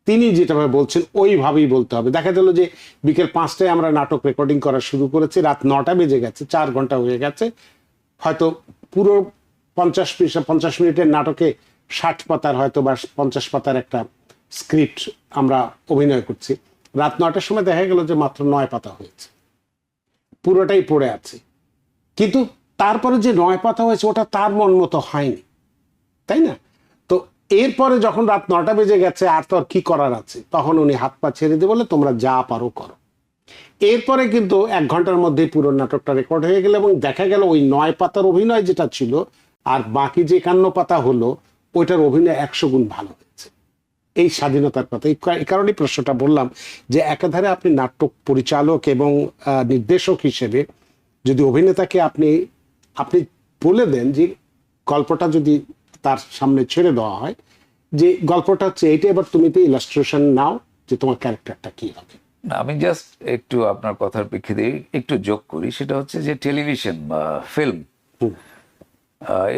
তিনি যেটাভাবে বলছেন ওইভাবেই বলতে হবে। দেখা গেল যে বিকেল 5টায় আমরা নাটক রেকর্ডিং করা শুরু করেছি, রাত 9টা বেজে গেছে, 4 ঘন্টা হয়ে গেছে, হয়তো পুরো 50 মিনিটের নাটকে 60 পাতার হয়তো বা 50 পাতার একটা স্ক্রিপ্ট আমরা অভিনয় করছি, রাত 9টার সময় দেখা গেল যে মাত্র 9 পাতা হয়েছে, পুরোটাই পড়ে আছে। কিন্তু তারপরে যে 9 পাতা হয়েছে ওটা তার মন মতো হয়নি, তাই না? তো এরপরে যখন রাত 9টা বেজে গেছে, আর তো আর কি করার আছে, তখন উনি হাত পা ছেড়ে দিয়ে বলে তোমরা যা পারো করো। এরপরে কিন্তু 1 ঘন্টার মধ্যেই পুরো নাটকটা রেকর্ড হয়ে গেল, এবং দেখা গেল ওই 9 পাতার অভিনয় যেটা ছিল আর বাকি যে 51 পাতা হলো, ওইটার অভিনয় 100 গুণ ভালো হয়েছে। এই স্বাধীনতার কথা, এই কারণেই প্রশ্নটা বললাম যে একাধারে আপনি নাটক পরিচালক এবং নির্দেশক হিসেবে যদি অভিনেতাকে আপনি আপনি বলে দেন যে গল্পটা যদি তার সামনে ছেড়ে দেওয়া হয় যে গল্পটা হচ্ছে এইটা, এবার তুমি তো ইলাস্ট্রেশন নাও যে তোমার ক্যারেক্টারটা কি হবে। না, আমি জাস্ট একটু আপনার কথার প্রেক্ষিতে একটু যোগ করি, সেটা হচ্ছে যে টেলিভিশন বা ফিল্ম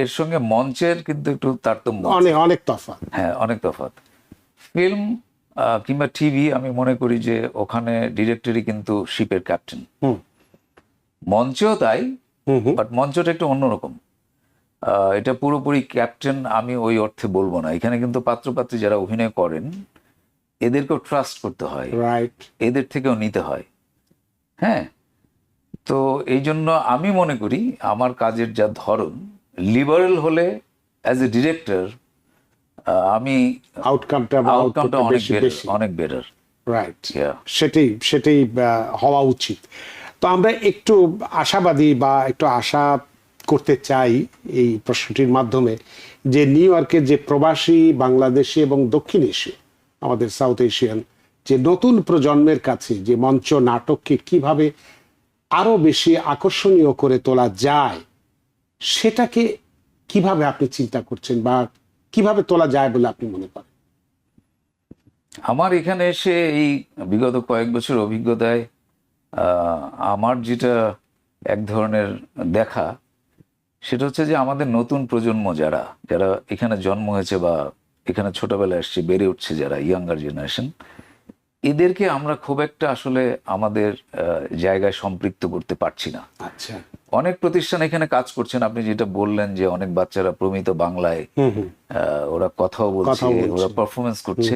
এর সঙ্গে মঞ্চের কিন্তু একটু তারতম্য আছে। অনেক অনেক তফাৎ। হ্যাঁ, অনেক তফাৎ। ফিল্ম কিংবা টিভি আমি মনে করি যে ওখানে ডিরেক্টরই কিন্তু শিপের ক্যাপ্টেন, মঞ্চেও তাই, বাট মঞ্চটা একটু অন্যরকম। এটা পুরোপুরি ক্যাপ্টেন আমি ওই অর্থে বলবো না। এখানে কিন্তু পাত্রপাত্রী যারা অভিনয় করেন এদেরকেও ট্রাস্ট করতে হয়, রাইট, এদের থেকেও নিতে হয়। হ্যাঁ, তো এই জন্য আমি মনে করি আমার কাজের যা ধরন, লিবারেল হলে অ্যাজ এ ডিরেক্টর আমি আউটকামটা অনেক বেটার। রাইট, সেটাই হওয়া উচিত। তো আমরা একটু আশাবাদী বা একটু আশা করতে চাই এই প্রশ্নটির মাধ্যমে যে নিউ ইয়র্কের যে প্রবাসী বাংলাদেশি এবং দক্ষিণ এশীয়, আমাদের সাউথ এশিয়ান যে নতুন প্রজন্মের কাছে যে মঞ্চ নাটককে কিভাবে আরো বেশি আকর্ষণীয় করে তোলা যায়, সেটাকে কিভাবে আপনি চিন্তা করছেন বা কিভাবে তোলা যায় বলে আপনি মনে করেন? আমার এখানে এসে এই বিগত কয়েক বছর অভিজ্ঞতায় আমার যেটা এক ধরনের দেখা, সেটা হচ্ছে যে আমাদের নতুন প্রজন্ম যারা যারা এখানে জন্ম হয়েছে বা এখানে ছোটবেলায় এসছে, বেড়ে উঠছে, যারা ইয়াঙ্গার জেনারেশন, এদেরকে আমরা খুব একটা আসলে আমাদের জায়গায় সম্পৃক্ত করতে পারছি না। আচ্ছা, অনেক প্রতিষ্ঠান এখানে কাজ করছেন, আপনি যেটা বললেন যে অনেক বাচ্চারা প্রমিত বাংলায় ওরা কথাও বলছে, ওরা পারফরমেন্স করছে,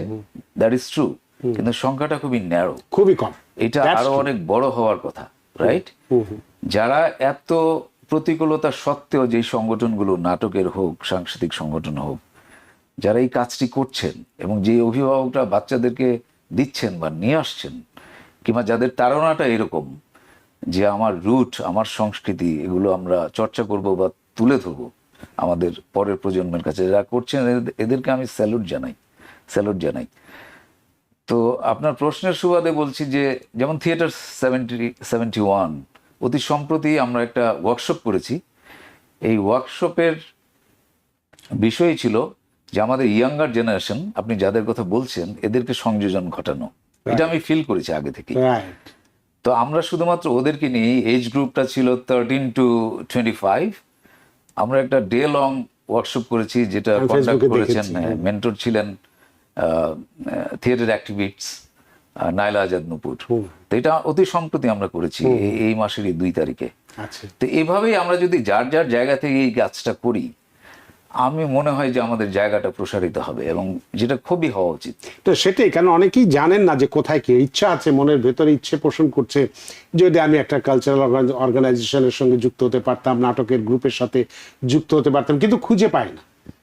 দ্যাট ইজ ট্রু, কিন্তু সংখ্যাটা খুবই ন্যারো, খুবই কম। এটা আরো অনেক বড় হওয়ার কথা, রাইট? যারা এত প্রতিকূলতা সত্ত্বেও যে সংগঠনগুলো, নাটকের হোক, সাংস্কৃতিক সংগঠন হোক, যারা এই কাজটি করছেন এবং যে অভিভাবকরা বাচ্চাদেরকে দিচ্ছেন বা নিয়ে আসছেন, কিংবা যাদের তাড়নাটা এরকম যে আমার রুট, আমার সংস্কৃতি, এগুলো আমরা চর্চা করব বা তুলে ধরবো আমাদের পরের প্রজন্মের কাছে, যারা করছেন এদেরকে আমি স্যালুট জানাই। তো আপনার প্রশ্নের সুবাদে বলছি যে যেমন থিয়েটার 71 অতি সম্প্রতি আমরা একটা ওয়ার্কশপ করেছি। এই ওয়ার্কশপের বিষয় ছিল যে আমাদের ইয়াঙ্গার জেনারেশন, আপনি যাদের কথা বলছেন, এদেরকে সংযোজন ঘটানো। এটা আমি ফিল করেছি আগে থেকে। তো আমরা শুধুমাত্র ওদেরকে নিয়ে, এজ গ্রুপটা ছিল 13 to 25, আমরা একটা ডে লং ওয়ার্কশপ করেছি, যেটা কন্ডাক্ট করেছেন, মেন্টর ছিলেন থিয়েটার অ্যাক্টিভিস্ট নাইলা আজাদ নূপুর। তো এটা অতি সম্প্রতি আমরা করেছি এই মাসেরই 2 তারিখে। তো এভাবেই আমরা যদি যার যার জায়গা থেকে এই কাজটা করি, আমি মনে হয় যে আমাদের জায়গাটা প্রসারিত হবে, এবং যেটা খুবই হওয়া উচিত। তো সেটাই, কারণ অনেকেই জানেন না যে কোথায় কি ইচ্ছা আছে, মনের ভেতরে ইচ্ছে পোষণ করছে যদি আমি একটা কালচারাল অর্গানাইজেশনের সঙ্গে যুক্ত হতে পারতাম, নাটকের গ্রুপের সাথে যুক্ত হতে পারতাম, কিন্তু খুঁজে পাই না।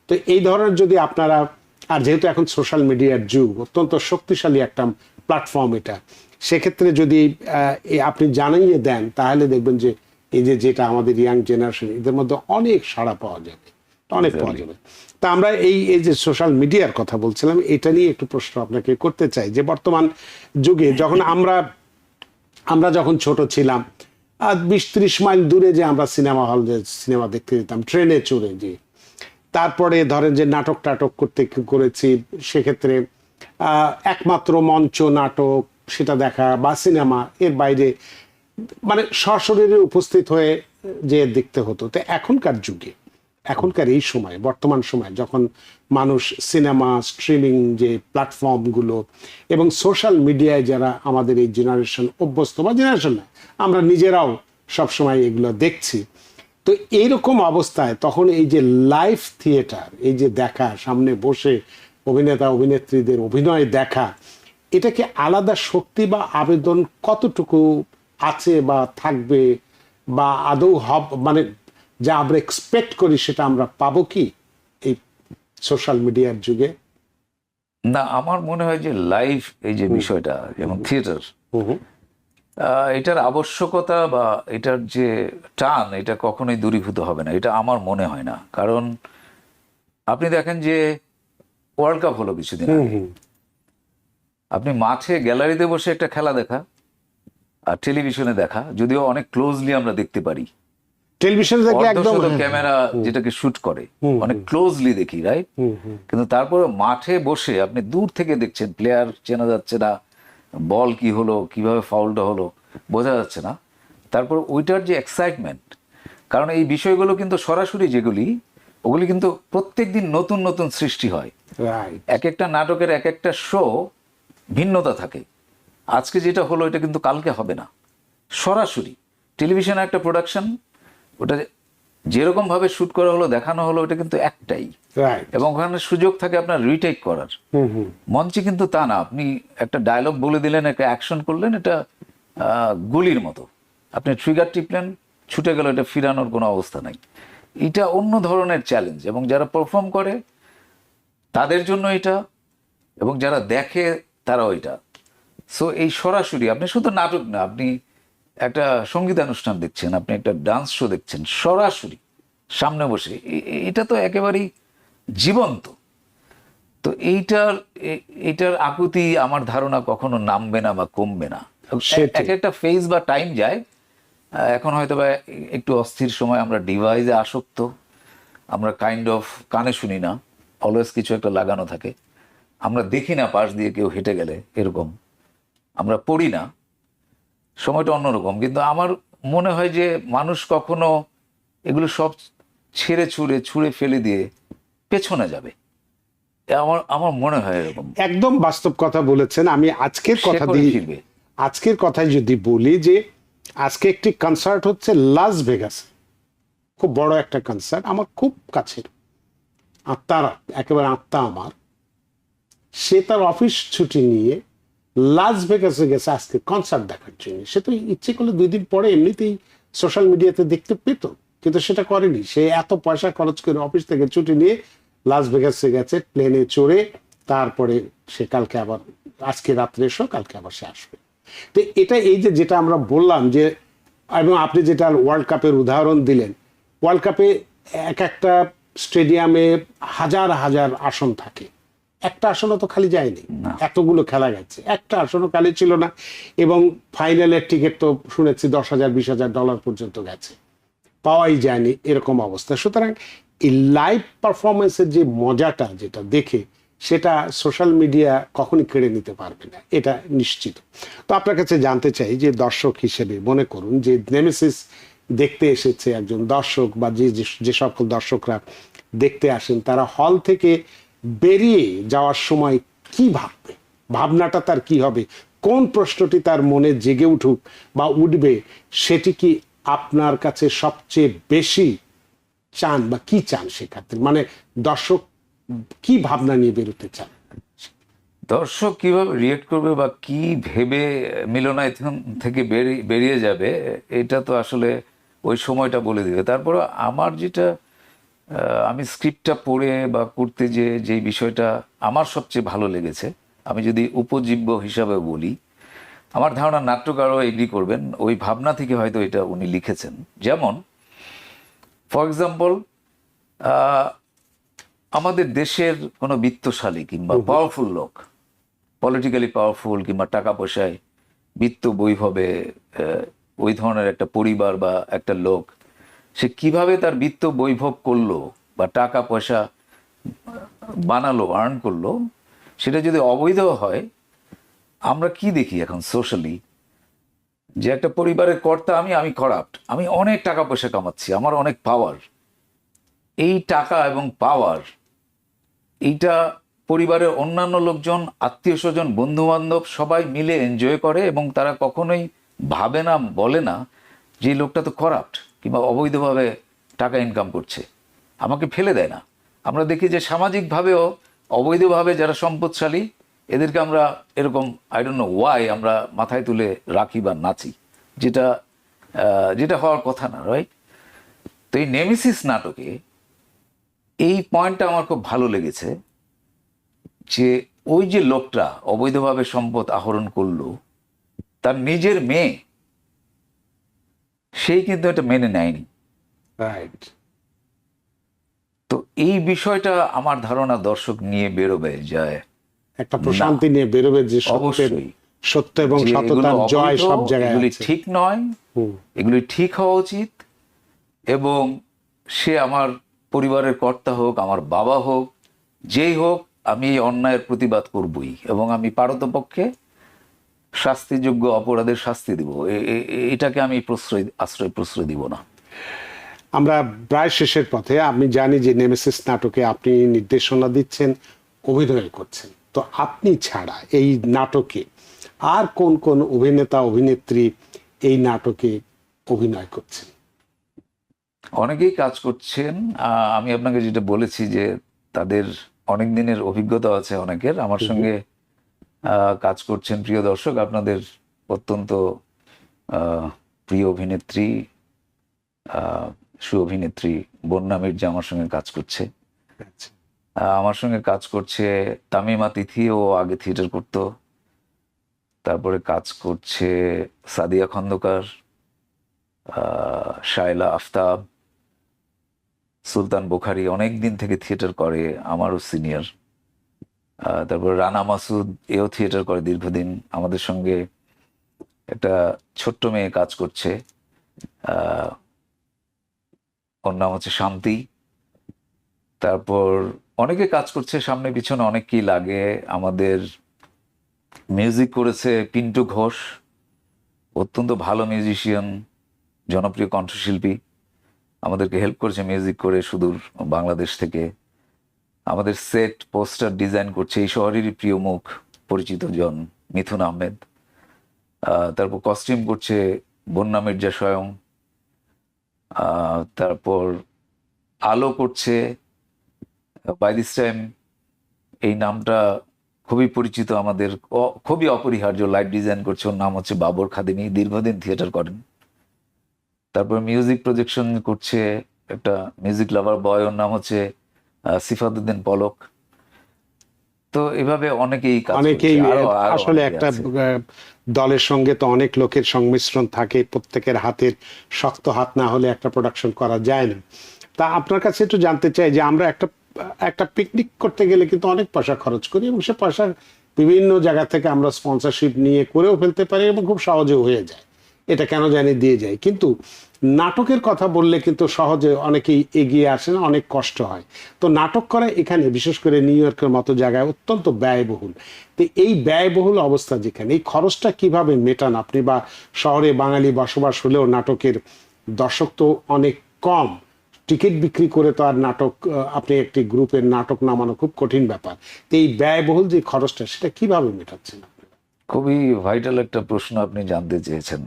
তো এই ধরনের যদি আপনারা, আর যেহেতু এখন সোশ্যাল মিডিয়ার যুগ, অত্যন্ত শক্তিশালী একটা প্ল্যাটফর্ম এটা, সেক্ষেত্রে যদি আপনি জানিয়ে দেন, তাহলে দেখবেন যে এই যেটা আমাদের ইয়াং জেনারেশন, এদের মধ্যে অনেক সাড়া পাওয়া যাবে, অনেক পাওয়া যাবে। তা আমরা এই যে সোশ্যাল মিডিয়ার কথা বলছিলাম, এটা নিয়ে একটু প্রশ্ন আপনাকে করতে চাই যে বর্তমান যুগে যখন আমরা যখন ছোট ছিলাম, 20-30 মাইল দূরে যে আমরা সিনেমা দেখতে যেতাম ট্রেনে চড়ে, যে তারপরে ধরেন যে নাটক টাটক করেছি, সেক্ষেত্রে একমাত্র মঞ্চ নাটক সেটা দেখা বা সিনেমা, এর বাইরে মানে সশরীরে উপস্থিত হয়ে যে দেখতে হতো। তো এখনকার যুগে, এখনকার এই সময়, বর্তমান সময়, যখন মানুষ সিনেমা, স্ট্রিমিং যে প্ল্যাটফর্মগুলো এবং সোশ্যাল মিডিয়ায় যারা আমাদের এই জেনারেশন অভ্যস্ত, বা জেনারেশন না, আমরা নিজেরাও সবসময় এগুলো দেখছি, তো এইরকম অবস্থায় তখন এই যে লাইভ থিয়েটার, এই যে দেখা, সামনে বসে অভিনেতা অভিনেত্রীদের অভিনয় দেখা, এটাকে আলাদা শক্তি বা আবেদন কতটুকু আছে বা থাকবে, বা আদৌ মানে যা আমরা এক্সপেক্ট করি সেটা আমরা পাবো কি এই সোশ্যাল মিডিয়ার যুগে? না, আমার মনে হয় যে লাইভ এই যে বিষয়টা, যেমন থিয়েটার, এটার আবশ্যকতা বা এটার যে টান, এটা কখনোই দূরীভূত হবে না, এটা আমার মনে হয় না। কারণ আপনি দেখেন যে ওয়ার্ল্ড কাপ হলো কিছুদিন আগে। আপনি মাঠে গ্যালারিতে বসে একটা খেলা দেখা আর টেলিভিশনে দেখা, যদিও অনেক ক্লোজলি আমরা দেখতে পারি, টেলিভিশনে দেখলে একদম অর্ধশত ক্যামেরা যেটাকে শুট করে অনেক ক্লোজলি দেখি, রাইট? কিন্তু তারপরে মাঠে বসে আপনি দূর থেকে দেখছেন, প্লেয়ার চেনা যাচ্ছে না, বল কি হলো, কিভাবে ফাউলটা হলো বোঝা যাচ্ছে না। তারপর ওইটার যে এক্সাইটমেন্ট, কারণ এই বিষয়গুলো কিন্তু সরাসরি যেগুলি, ওগুলি কিন্তু প্রত্যেকদিন নতুন নতুন সৃষ্টি হয়। রাইট। এক একটা নাটকের এক একটা শো ভিন্নতা থাকে। আজকে যেটা হলো এটা কিন্তু কালকে হবে না। সরাসরি টেলিভিশনে একটা প্রোডাকশন, ওটা যেরকম ভাবে শুট করা হলো, দেখানো হলো, ওটা কিন্তু একটাই, রাইট। এবং ওখানে সুযোগ থাকে আপনার রিটেক করার। মঞ্চে কিন্তু তা না, আপনি একটা ডায়লগ বলে দিলেন, একটা অ্যাকশন করলেন, এটা গুলির মতো, আপনি ট্রিগার টিপলেন, ছুটে গেল, এটা ফিরানোর কোনো অবস্থা নাই। এটা অন্য ধরনের চ্যালেঞ্জ, এবং যারা পারফর্ম করে তাদের জন্য এটা, এবং যারা দেখে তারাও এটা। সো এই সরাসরি, আপনি শুধু নাটক না, আপনি একটা সঙ্গীতানুষ্ঠান দেখছেন, আপনি একটা ডান্স শো দেখছেন সরাসরি সামনে বসে, এটা তো একেবারেই জীবন্ত। তো এইটার আকুতি আমার ধারণা কখনো নামবে না বা কমবে না। সেটাই। এক একটা ফেজ বা টাইম যায়। এখন হয়তো বা একটু অস্থির সময়, আমরা ডিভাইসে আসক্ত, আমরা কাইন্ড অফ কানে শুনি না, অলওয়েজ কিছু একটা লাগানো থাকে, আমরা দেখি না পাশ দিয়ে কেউ হেঁটে গেলে, এরকম আমরা পড়ি না, সময়টা অন্যরকম। কিন্তু আমার মনে হয় যে মানুষ কখনো এগুলো সব ছুঁড়ে ফেলে দিয়ে পেছনে যাবে, আমার আমার মনে হয় এরকম। একদম বাস্তব কথা বলেছেন। আমি আজকের কথা শেকড়ে দিয়ে ফিরবে। আজকের কথায় যদি বলি যে আজকে একটি কনসার্ট হচ্ছে লাস ভেগাসে, খুব বড় একটা কনসার্ট, আমার খুব কাছের আত্মার, একেবারে আত্মা আমার। সে তার অফিস ছুটি নিয়ে লাস ভেগাসে গেছে আজকে কনসার্ট দেখার জন্য। সে তো ইচ্ছে করলে 2 দিন পরে এমনিতেই সোশ্যাল মিডিয়াতে দেখতে পেত, কিন্তু সেটা করেনি। সে এত পয়সা খরচ করে অফিস থেকে ছুটি নিয়ে লাস ভেগাসে গেছে প্লেনে চড়ে, তারপরে সে কালকে আবার, আজকে রাত্রে এসো, কালকে আবার সে আসবে। তো এটা, এই যে যেটা আমরা বললাম যে, এবং আপনি যেটা ওয়ার্ল্ড কাপের উদাহরণ দিলেন, ওয়ার্ল্ড কাপে এক একটা স্টেডিয়ামে হাজার হাজার আসন থাকে, একটা আসনও তো খালি যায়নি, এতগুলো খেলা গেছে, একটা আসনও খালি ছিল না। এবং ফাইনালের টিকিট তো শুনেছি $10,000 $20,000 পর্যন্ত গেছে, পাওয়াই যায়নি, এরকম অবস্থা। সুতরাং এই লাইভ পারফরমেন্সের যে মজাটা, যেটা দেখে, সেটা সোশ্যাল মিডিয়া কখনই কেড়ে নিতে পারবে না, এটা নিশ্চিত। তো আপনার কাছে জানতে চাই যে দর্শক হিসেবে, মনে করুন যে নেমেসিস দেখতে এসেছে একজন দর্শক, বা যে সকল দর্শকরা দেখতে আসেন, তারা হল থেকে বেরিয়ে যাওয়ার সময় কি ভাববে, ভাবনাটা তার কি হবে, কোন প্রশ্নটি তার মনে জেগে উঠুক বা উঠবে, সেটি কি আপনার কাছে সবচেয়ে বেশি চান, বা কি চান সেক্ষেত্রে? মানে দর্শক কি ভাবনা নিয়ে বেরোতে চান? দর্শক কিভাবে রিয়েক্ট করবে বা কি ভেবে মিলনায়তন থেকে বেরিয়ে যাবে, এটা তো আসলে ওই সময়টা বলে দিবে। তারপরে আমার যেটা, আমি স্ক্রিপ্টটা পড়ে বা করতে যে বিষয়টা আমার সবচেয়ে ভালো লেগেছে, আমি যদি উপজীব্য হিসাবে বলি, আমার ধারণা নাট্যকারও এগ্রি করবেন, ওই ভাবনা থেকে হয়তো এটা উনি লিখেছেন। যেমন ফর এক্সাম্পল, আমাদের দেশের কোনো বিত্তশালী কিংবা পাওয়ারফুল লোক, পলিটিক্যালি পাওয়ারফুল কিংবা টাকা পয়সায় বিত্ত বৈভবে ওই ধরনের একটা পরিবার বা একটা লোক, সে কিভাবে তার বিত্ত বৈভব করলো বা টাকা পয়সা বানালো, আর্ন করলো, সেটা যদি অবৈধ হয়, আমরা কি দেখি এখন সোশ্যালি, যে একটা পরিবারের কর্তা, আমি করাপ্ট, আমি অনেক টাকা পয়সা কামাচ্ছি, আমার অনেক পাওয়ার, এই টাকা এবং পাওয়ার, এইটা পরিবারের অন্যান্য লোকজন, আত্মীয় স্বজন, বন্ধু বান্ধব সবাই মিলে এনজয় করে, এবং তারা কখনোই ভাবে না, বলে না যে এই লোকটা তো করাপ্ট কিংবা অবৈধভাবে টাকা ইনকাম করছে, আমাকে ফেলে দেয় না। আমরা দেখি যে সামাজিকভাবেও অবৈধভাবে যারা সম্পদশালী, এদেরকে আমরা এরকম, আই ডোন্ট নো ওয়াই, আমরা মাথায় তুলে রাখি বা নাচি, যেটা হওয়ার কথা না, রাইট? তো এই নেমেসিস নাটকে এই পয়েন্টটা আমার খুব ভালো লেগেছে, যে ওই যে লোকটা অবৈধভাবে সম্পদ আহরণ করলো, তার নিজের মেয়ে, সেই কিন্তু এটা মেনে নেয়নি। রাইট। তো এই বিষয়টা আমার ধারণা দর্শক নিয়ে বেরোবে যায়, একটা প্রশান্তি নিয়ে বেরোবে যে অবশ্যই সত্য এবং যে এগুলো সততার জয় অবৈধ, সব জায়গায় এগুলি আছে। ঠিক নয়, এগুলি ঠিক হওয়া উচিত। এবং সে আমার পরিবারের কর্তা হোক, আমার বাবা হোক, যেই হোক, আমি এই অন্যায়ের প্রতিবাদ করবই এবং আমি পারতপক্ষে শাস্তিযোগ্য অপরাধের শাস্তি দিব। এটাকে আমি প্রশ্রয় দিব না। আমরা প্রায় শেষের পথে। আমি জানি যে নেমেসিস নাটকে আপনি নির্দেশনা দিচ্ছেন, অভিনয় করছেন, তো আপনি ছাড়া এই নাটকে আর কোন কোন অভিনেতা অভিনেত্রী এই নাটকে অভিনয় করছেন? অনেকেই কাজ করছেন। আমি আপনাকে যেটা বলেছি যে তাদের অনেক দিনের অভিজ্ঞতা আছে অনেকের। আমার সঙ্গে কাজ করছেন প্রিয় দর্শক, আপনাদের অত্যন্ত প্রিয় অভিনেত্রী, সুঅভিনেত্রী বন্যা মির্জা আমার সঙ্গে কাজ করছে। আচ্ছা। আমার সঙ্গে কাজ করছে তামিমা তিথি, ও আগে থিয়েটার করতো। তারপরে কাজ করছে সাদিয়া খন্দকার, শায়লা আফতাব, সুলতান বুখারী, অনেক দিন থেকে থিয়েটার করে, আমারও সিনিয়র। তারপরে রানা মাসুদ, এও থিয়েটার করে দীর্ঘদিন। আমাদের সঙ্গে একটা ছোট্ট মেয়ে কাজ করছে, ওর নাম হচ্ছে শান্তি। তারপর অনেকে কাজ করছে, সামনে পিছনে অনেককেই লাগে। আমাদের মিউজিক করেছে পিন্টু ঘোষ, অত্যন্ত ভালো মিউজিশিয়ান, জনপ্রিয় কণ্ঠশিল্পী। আমাদেরকে হেল্প করেছে মিউজিক করে সুদূর বাংলাদেশ থেকে। আমাদের সেট পোস্টার ডিজাইন করছে এই শহরেরই প্রিয় মুখ, পরিচিত জন, মিথুন আহমেদ। তারপর কস্টিউম করছে বন্যা মির্জা স্বয়ং। তারপর আলো করছে, বাই দিস টাইম এই নামটা খুবই পরিচিত আমাদের, খুবই অপরিহার্য, লাইট ডিজাইন করছে, ওর নাম হচ্ছে বাবর খাদিমি, দীর্ঘদিন থিয়েটার করেন। তারপর মিউজিক প্রজেকশন করছে একটা মিউজিক লাভার বয়, ওর নাম হচ্ছে সিফাতুদ্দিন পলক। তো এভাবে অনেকেই কাজ অনেকেই করছে, আরো আসলে অনেকে একটা আছে। দলের সঙ্গে তো অনেক লোকের সংমিশ্রণ থাকে, প্রত্যেকের হাতের শক্ত হাত না হলে একটা প্রোডাকশন করা যায় না। তা আপনার কাছে একটু জানতে চাই যে আমরা একটা একটা পিকনিক করতে গেলে কিন্তু অনেক পয়সা খরচ করি, এবং সে পয়সা বিভিন্ন জায়গা থেকে আমরা স্পন্সরশিপ নিয়ে করেও ফেলতে পারি এবং খুব সহজে হয়ে যায়, এটা কেন জানি দিয়ে যায়। কিন্তু নাটকের কথা বললে কিন্তু সহজে অনেকেই এগিয়ে আসে না, অনেক কষ্ট হয়। তো নাটক করা এখানে বিশেষ করে নিউ ইয়র্কের মতো জায়গায় অত্যন্ত ব্যয়বহুল। তো এই ব্যয়বহুল অবস্থা যেখানে, এই খরচটা কিভাবে মেটান আপনি? বা শহরে বাঙালি বসবাস হলেও নাটকের দর্শক তো অনেক কম, টিকিট বিক্রি করে তো আর নাটক, আপনি একটি গ্রুপের নাটক নামানো খুব কঠিন ব্যাপার। তো এই ব্যয়বহুল যে খরচটা, সেটা কিভাবে মেটাচ্ছেন আপনি? খুবই ভাইটাল একটা প্রশ্ন আপনি জানতে চেয়েছেন।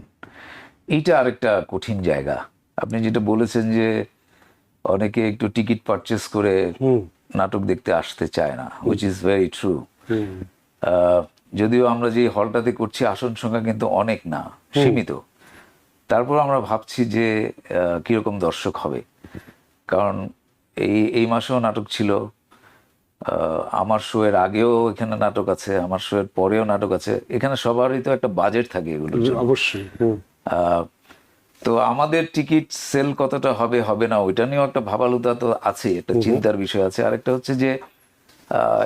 এইটা আরেকটা কঠিন জায়গা। আপনি যেটা বলেছেন যে অনেকে একটু টিকিট পারচেস করে নাটক দেখতে আসতে চায় না, হুইচ ইজ ভেরি ট্রু। যদিও আমরা যে হলটাতে করছি আসন সংখ্যা কিন্তু অনেক না, সীমিত। তারপর আমরা ভাবছি যে কিরকম দর্শক হবে, কারণ এই মাসেও নাটক ছিল, আমার শো এর আগেও এখানে নাটক আছে, আমার শো এর পরেও নাটক আছে। এখানে সবারই তো একটা বাজেট থাকে এগুলোর জন্য। অবশ্যই। তো আমাদের টিকিট সেল কতটা হবে হবে না ওইটা নিয়েও একটা ভাবালুতা তো আছে, একটা চিন্তার বিষয় আছে। আরেকটা হচ্ছে যে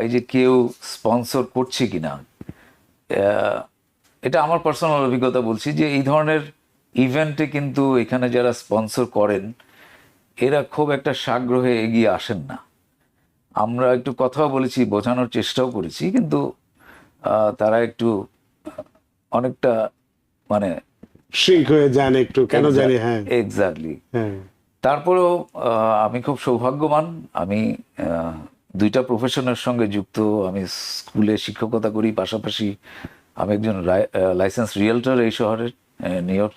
এই যে কেউ স্পন্সর করছে কিনা, এটা আমার পার্সোনাল অভিজ্ঞতা বলছি যে এই ধরনের ইভেন্টে কিন্তু এখানে যারা স্পন্সর করেন এরা খুব একটা সাগ্রহে এগিয়ে আসেন না। আমরা একটু কথাও বলেছি, বোঝানোর চেষ্টাও করেছি, কিন্তু তারা একটু অনেকটা মানে শিঙ্ক হয়ে যান একটু, কেন জানি। হ্যাঁ, এক্স্যাক্টলি। হ্যাঁ। তারপরেও আমি খুব সৌভাগ্যবান, আমি দুইটা প্রফেশনের সঙ্গে যুক্ত। আমি স্কুলে শিক্ষকতা করি, পাশাপাশি আমি একজন লাইসেন্স রিয়েলটর এই শহরের, নিউ ইয়র্ক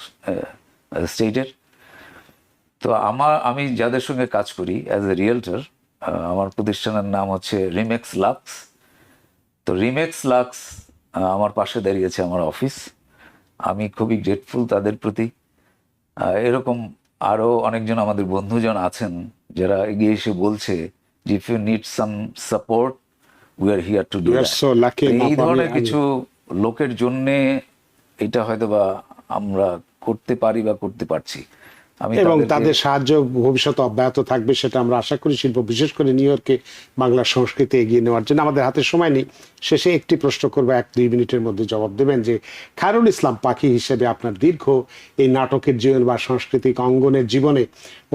স্টেটের। তো আমি যাদের সঙ্গে কাজ করি অ্যাজ এ রিয়েলটর, আমার প্রতিষ্ঠানের নাম হচ্ছে রিমেক্স লাক্স। তো রিমেক্স লাক্স আমার পাশে দাঁড়িয়েছে আমার অফিস, আমি খুবই গ্রেটফুল তাদের প্রতি। এরকম আরো অনেকজন আমাদের বন্ধুজন আছেন যারা এগিয়ে এসে বলছে যে if you need some support we are here to do that. এই ধরনের কিছু লোকের জন্যে এটা হয়তো বা আমরা করতে পারি বা করতে পারছি। আমি এবং তাদেরকে- তাদের সাহায্য ভবিষ্যতে অব্যাহত থাকবে সেটা আমরা আশা করি। শিল্প বিশেষ করে নিউ ইয়র্কে বাংলা সংস্কৃতি এগিয়ে নেওয়ার জন্য। আমাদের হাতে সময় নেই, শেষে একটি প্রশ্ন করবো, 1-2 মিনিটের মধ্যে জবাব দেবেন, যে খায়রুল ইসলাম পাখি হিসেবে আপনার দীর্ঘ এই নাটকের জীবন বা সাংস্কৃতিক অঙ্গনের জীবনে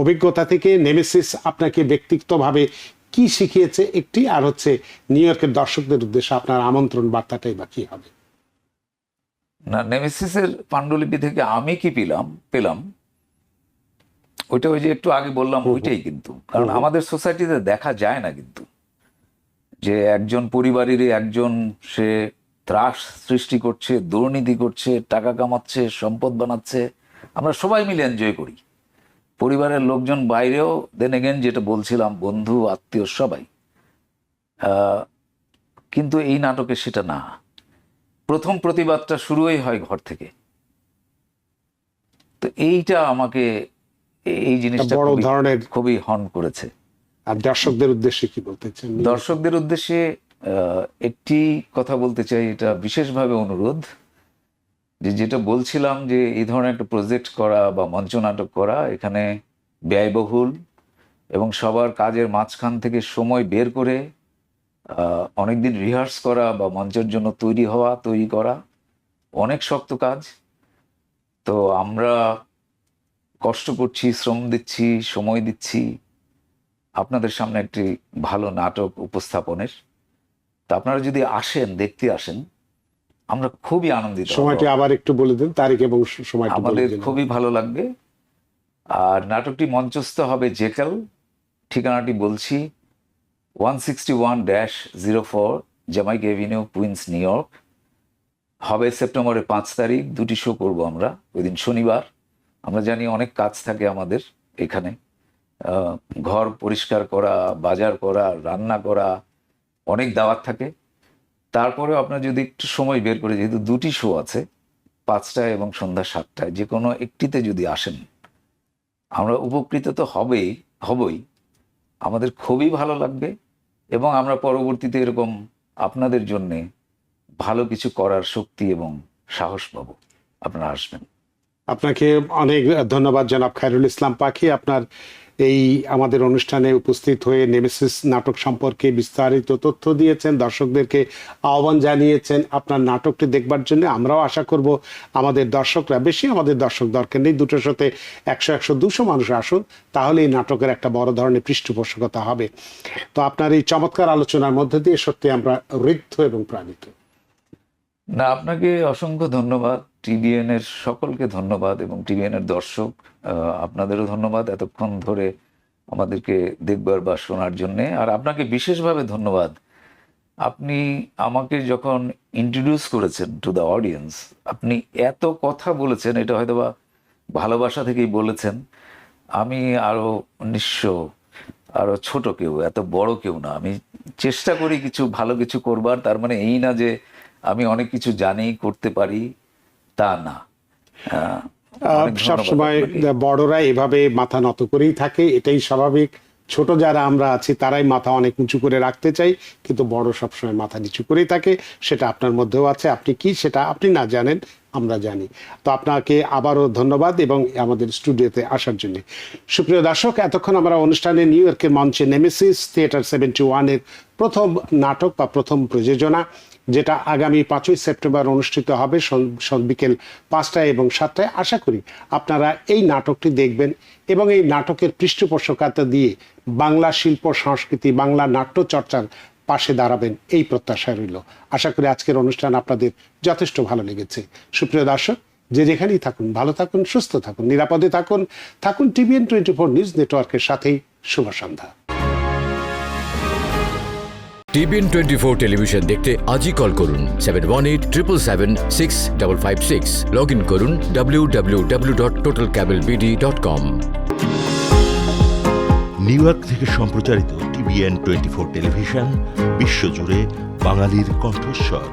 অভিজ্ঞতা থেকে নেমেসিস আপনাকে ব্যক্তিগতভাবে কি শিখিয়েছে একটি, আর হচ্ছে নিউ ইয়র্কের দর্শকদের উদ্দেশ্যে আপনার আমন্ত্রণ বার্তাটাই বা কি হবে? না, নেমেসিসের পাণ্ডুলিপি থেকে আমি কি পেলাম ওইটা ওই যে একটু আগে বললাম ওইটাই, কিন্তু কারণ আমাদের সোসাইটিতে দেখা যায় না কিন্তু যে একজন পরিবারেরই একজন সে ত্রাস সৃষ্টি করছে, দুর্নীতি করছে, টাকা কামাচ্ছে, সম্পদ বানাচ্ছে, আমরা সবাই মিলে এনজয় করি, পরিবারের লোকজন বাইরেও, দেন এগেন যেটা বলছিলাম বন্ধু আত্মীয় সবাই। কিন্তু এই নাটকে সেটা না, প্রথম প্রতিবাদটা শুরুই হয় ঘর থেকে। তো এইটা আমাকে এই জিনিসটা বড় ধরনের। খুবই হর্ন করেছে। আর দর্শকদের উদ্দেশ্যে কি বলতে চান? দর্শকদের উদ্দেশ্যে একটি কথা বলতে চাই, এটা বিশেষভাবে অনুরোধ, যে যেটা বলছিলাম যে এই ধরনের একটা প্রজেক্ট করা বা মঞ্চ নাটক করা এখানে ব্যয়বহুল, এবং সবার কাজের মাঝখান থেকে সময় বের করে অনেকদিন রিহার্স করা বা মঞ্চের জন্য তৈরি করা অনেক শক্ত কাজ। তো আমরা কষ্ট করছি, শ্রম দিচ্ছি, সময় দিচ্ছি আপনাদের সামনে একটি ভালো নাটক উপস্থাপনের। তা আপনারা যদি আসেন, দেখতে আসেন, আমরা খুবই আনন্দিত হব। সময়টি আবার একটু বলে দিন, তারিখ এবং সময়টি বলে আমাদের দিন। খুবই ভালো লাগবে। আর নাটকটি মঞ্চস্থ হবে জেকাল, ঠিকানাটি বলছি, 161-04 Jamaica Avenue, Queens, New York. হবে সেপ্টেম্বরের 5 তারিখ। 2টি শো করব আমরা ওই দিন, শনিবার। আমরা জানি অনেক কাজ থাকে আমাদের এখানে, ঘর পরিষ্কার করা, বাজার করা, রান্না করা, অনেক দাওয়াত থাকে। তারপরেও আপনার যদি একটু সময় বের করে, যেহেতু 2টি শো আছে, 5টায় এবং সন্ধ্যা 7টায়, যে কোনো একটিতে যদি আসেন, আমরা উপকৃত তো হবই, আমাদের খুবই ভালো লাগবে, এবং আমরা পরবর্তীতে এরকম আপনাদের জন্যে ভালো কিছু করার শক্তি এবং সাহস পাবো। আপনারা আসবেন। আপনাকে অনেক ধন্যবাদ জনাব খায়রুল ইসলাম পাখি, আপনার এই আমাদের অনুষ্ঠানে উপস্থিত হয়ে নেমেসিস নাটক সম্পর্কে বিস্তারিত তথ্য দিয়েছেন, দর্শকদেরকে আহ্বান জানিয়েছেন আপনার নাটকটি দেখবার জন্য। আমরাও আশা করব আমাদের দর্শকরা, বেশি আমাদের দর্শক দরকার নেই, 2টোর সাথে 100-200 মানুষ আসুন, তাহলে এই নাটকের একটা বড় ধরনের পৃষ্ঠপোষকতা হবে। তো আপনার এই চমৎকার আলোচনার মধ্যে দিয়ে সত্যি আমরা ঋদ্ধ এবং প্রাণিত। না, আপনাকে অসংখ্য ধন্যবাদ, টিবিএন এর সকলকে ধন্যবাদ, এবং টিবিএন এর দর্শক আপনাদেরও ধন্যবাদ এতক্ষণ ধরে আমাদেরকে দেখবার বা শোনার জন্যে। আর আপনাকে বিশেষভাবে ধন্যবাদ, আপনি আমাকে যখন ইন্ট্রোডিউস করেছেন টু দ্য অডিয়েন্স, আপনি এত কথা বলেছেন, এটা হয়তো বা ভালোবাসা থেকেই বলেছেন। আমি আরো ছোট কেউ, এত বড় কেউ না। আমি চেষ্টা করি কিছু ভালো কিছু করবার, তার মানে এই না যে আমি অনেক কিছু জানি, করতে পারি, তা না। অনেক ধন্যবাদ সবসময় আপনাকে। বড়রা এভাবে মাথা নত করেই থাকে, এটাই স্বাভাবিক। ছোট যারা আমরা আছি তারাই মাথা অনেক উঁচু করে রাখতে চাই, কিন্তু বড় সবসময় মাথা নিচু করেই থাকে। সেটা আপনার মধ্যেও আছে, আপনি কি সেটা আপনি না জানেন, আমরা জানি। তো আপনাকে আবারও ধন্যবাদ এবং আমাদের স্টুডিওতে আসার জন্য। সুপ্রিয় দর্শক, এতক্ষণ আমরা অনুষ্ঠানে নিউ ইয়র্কের মঞ্চে নেমেসিস থিয়েটার 71-এর প্রথম নাটক বা প্রথম প্রযোজনা, যেটা আগামী 5ই সেপ্টেম্বর অনুষ্ঠিত হবে বিকেল 5টায় এবং 7টায়। আশা করি আপনারা এই নাটকটি দেখবেন এবং এই নাটকের পৃষ্ঠপোষকতা দিয়ে বাংলা শিল্প সংস্কৃতি, বাংলা নাট্য চর্চার পাশে দাঁড়াবেন, এই প্রত্যাশা রইল। আশা করি আজকের অনুষ্ঠান আপনাদের যথেষ্ট ভালো লেগেছে। সুপ্রিয় দর্শক, যে যেখানেই থাকুন, ভালো থাকুন, সুস্থ থাকুন, নিরাপদে থাকুন টিবিএন 24 নিউজ নেটওয়ার্কের সাথেই। শুভ সন্ধ্যা। টিবিএন 24 টেলিভিশন দেখতে আজই কল করুন 7187776556। লগ ইন করুন www.totalcablebd.com। নিউ ইয়র্ক থেকে সম্প্রচারিত টিবিএন 24 টেলিভিশন বিশ্বজুড়ে বাঙালির কণ্ঠস্বর।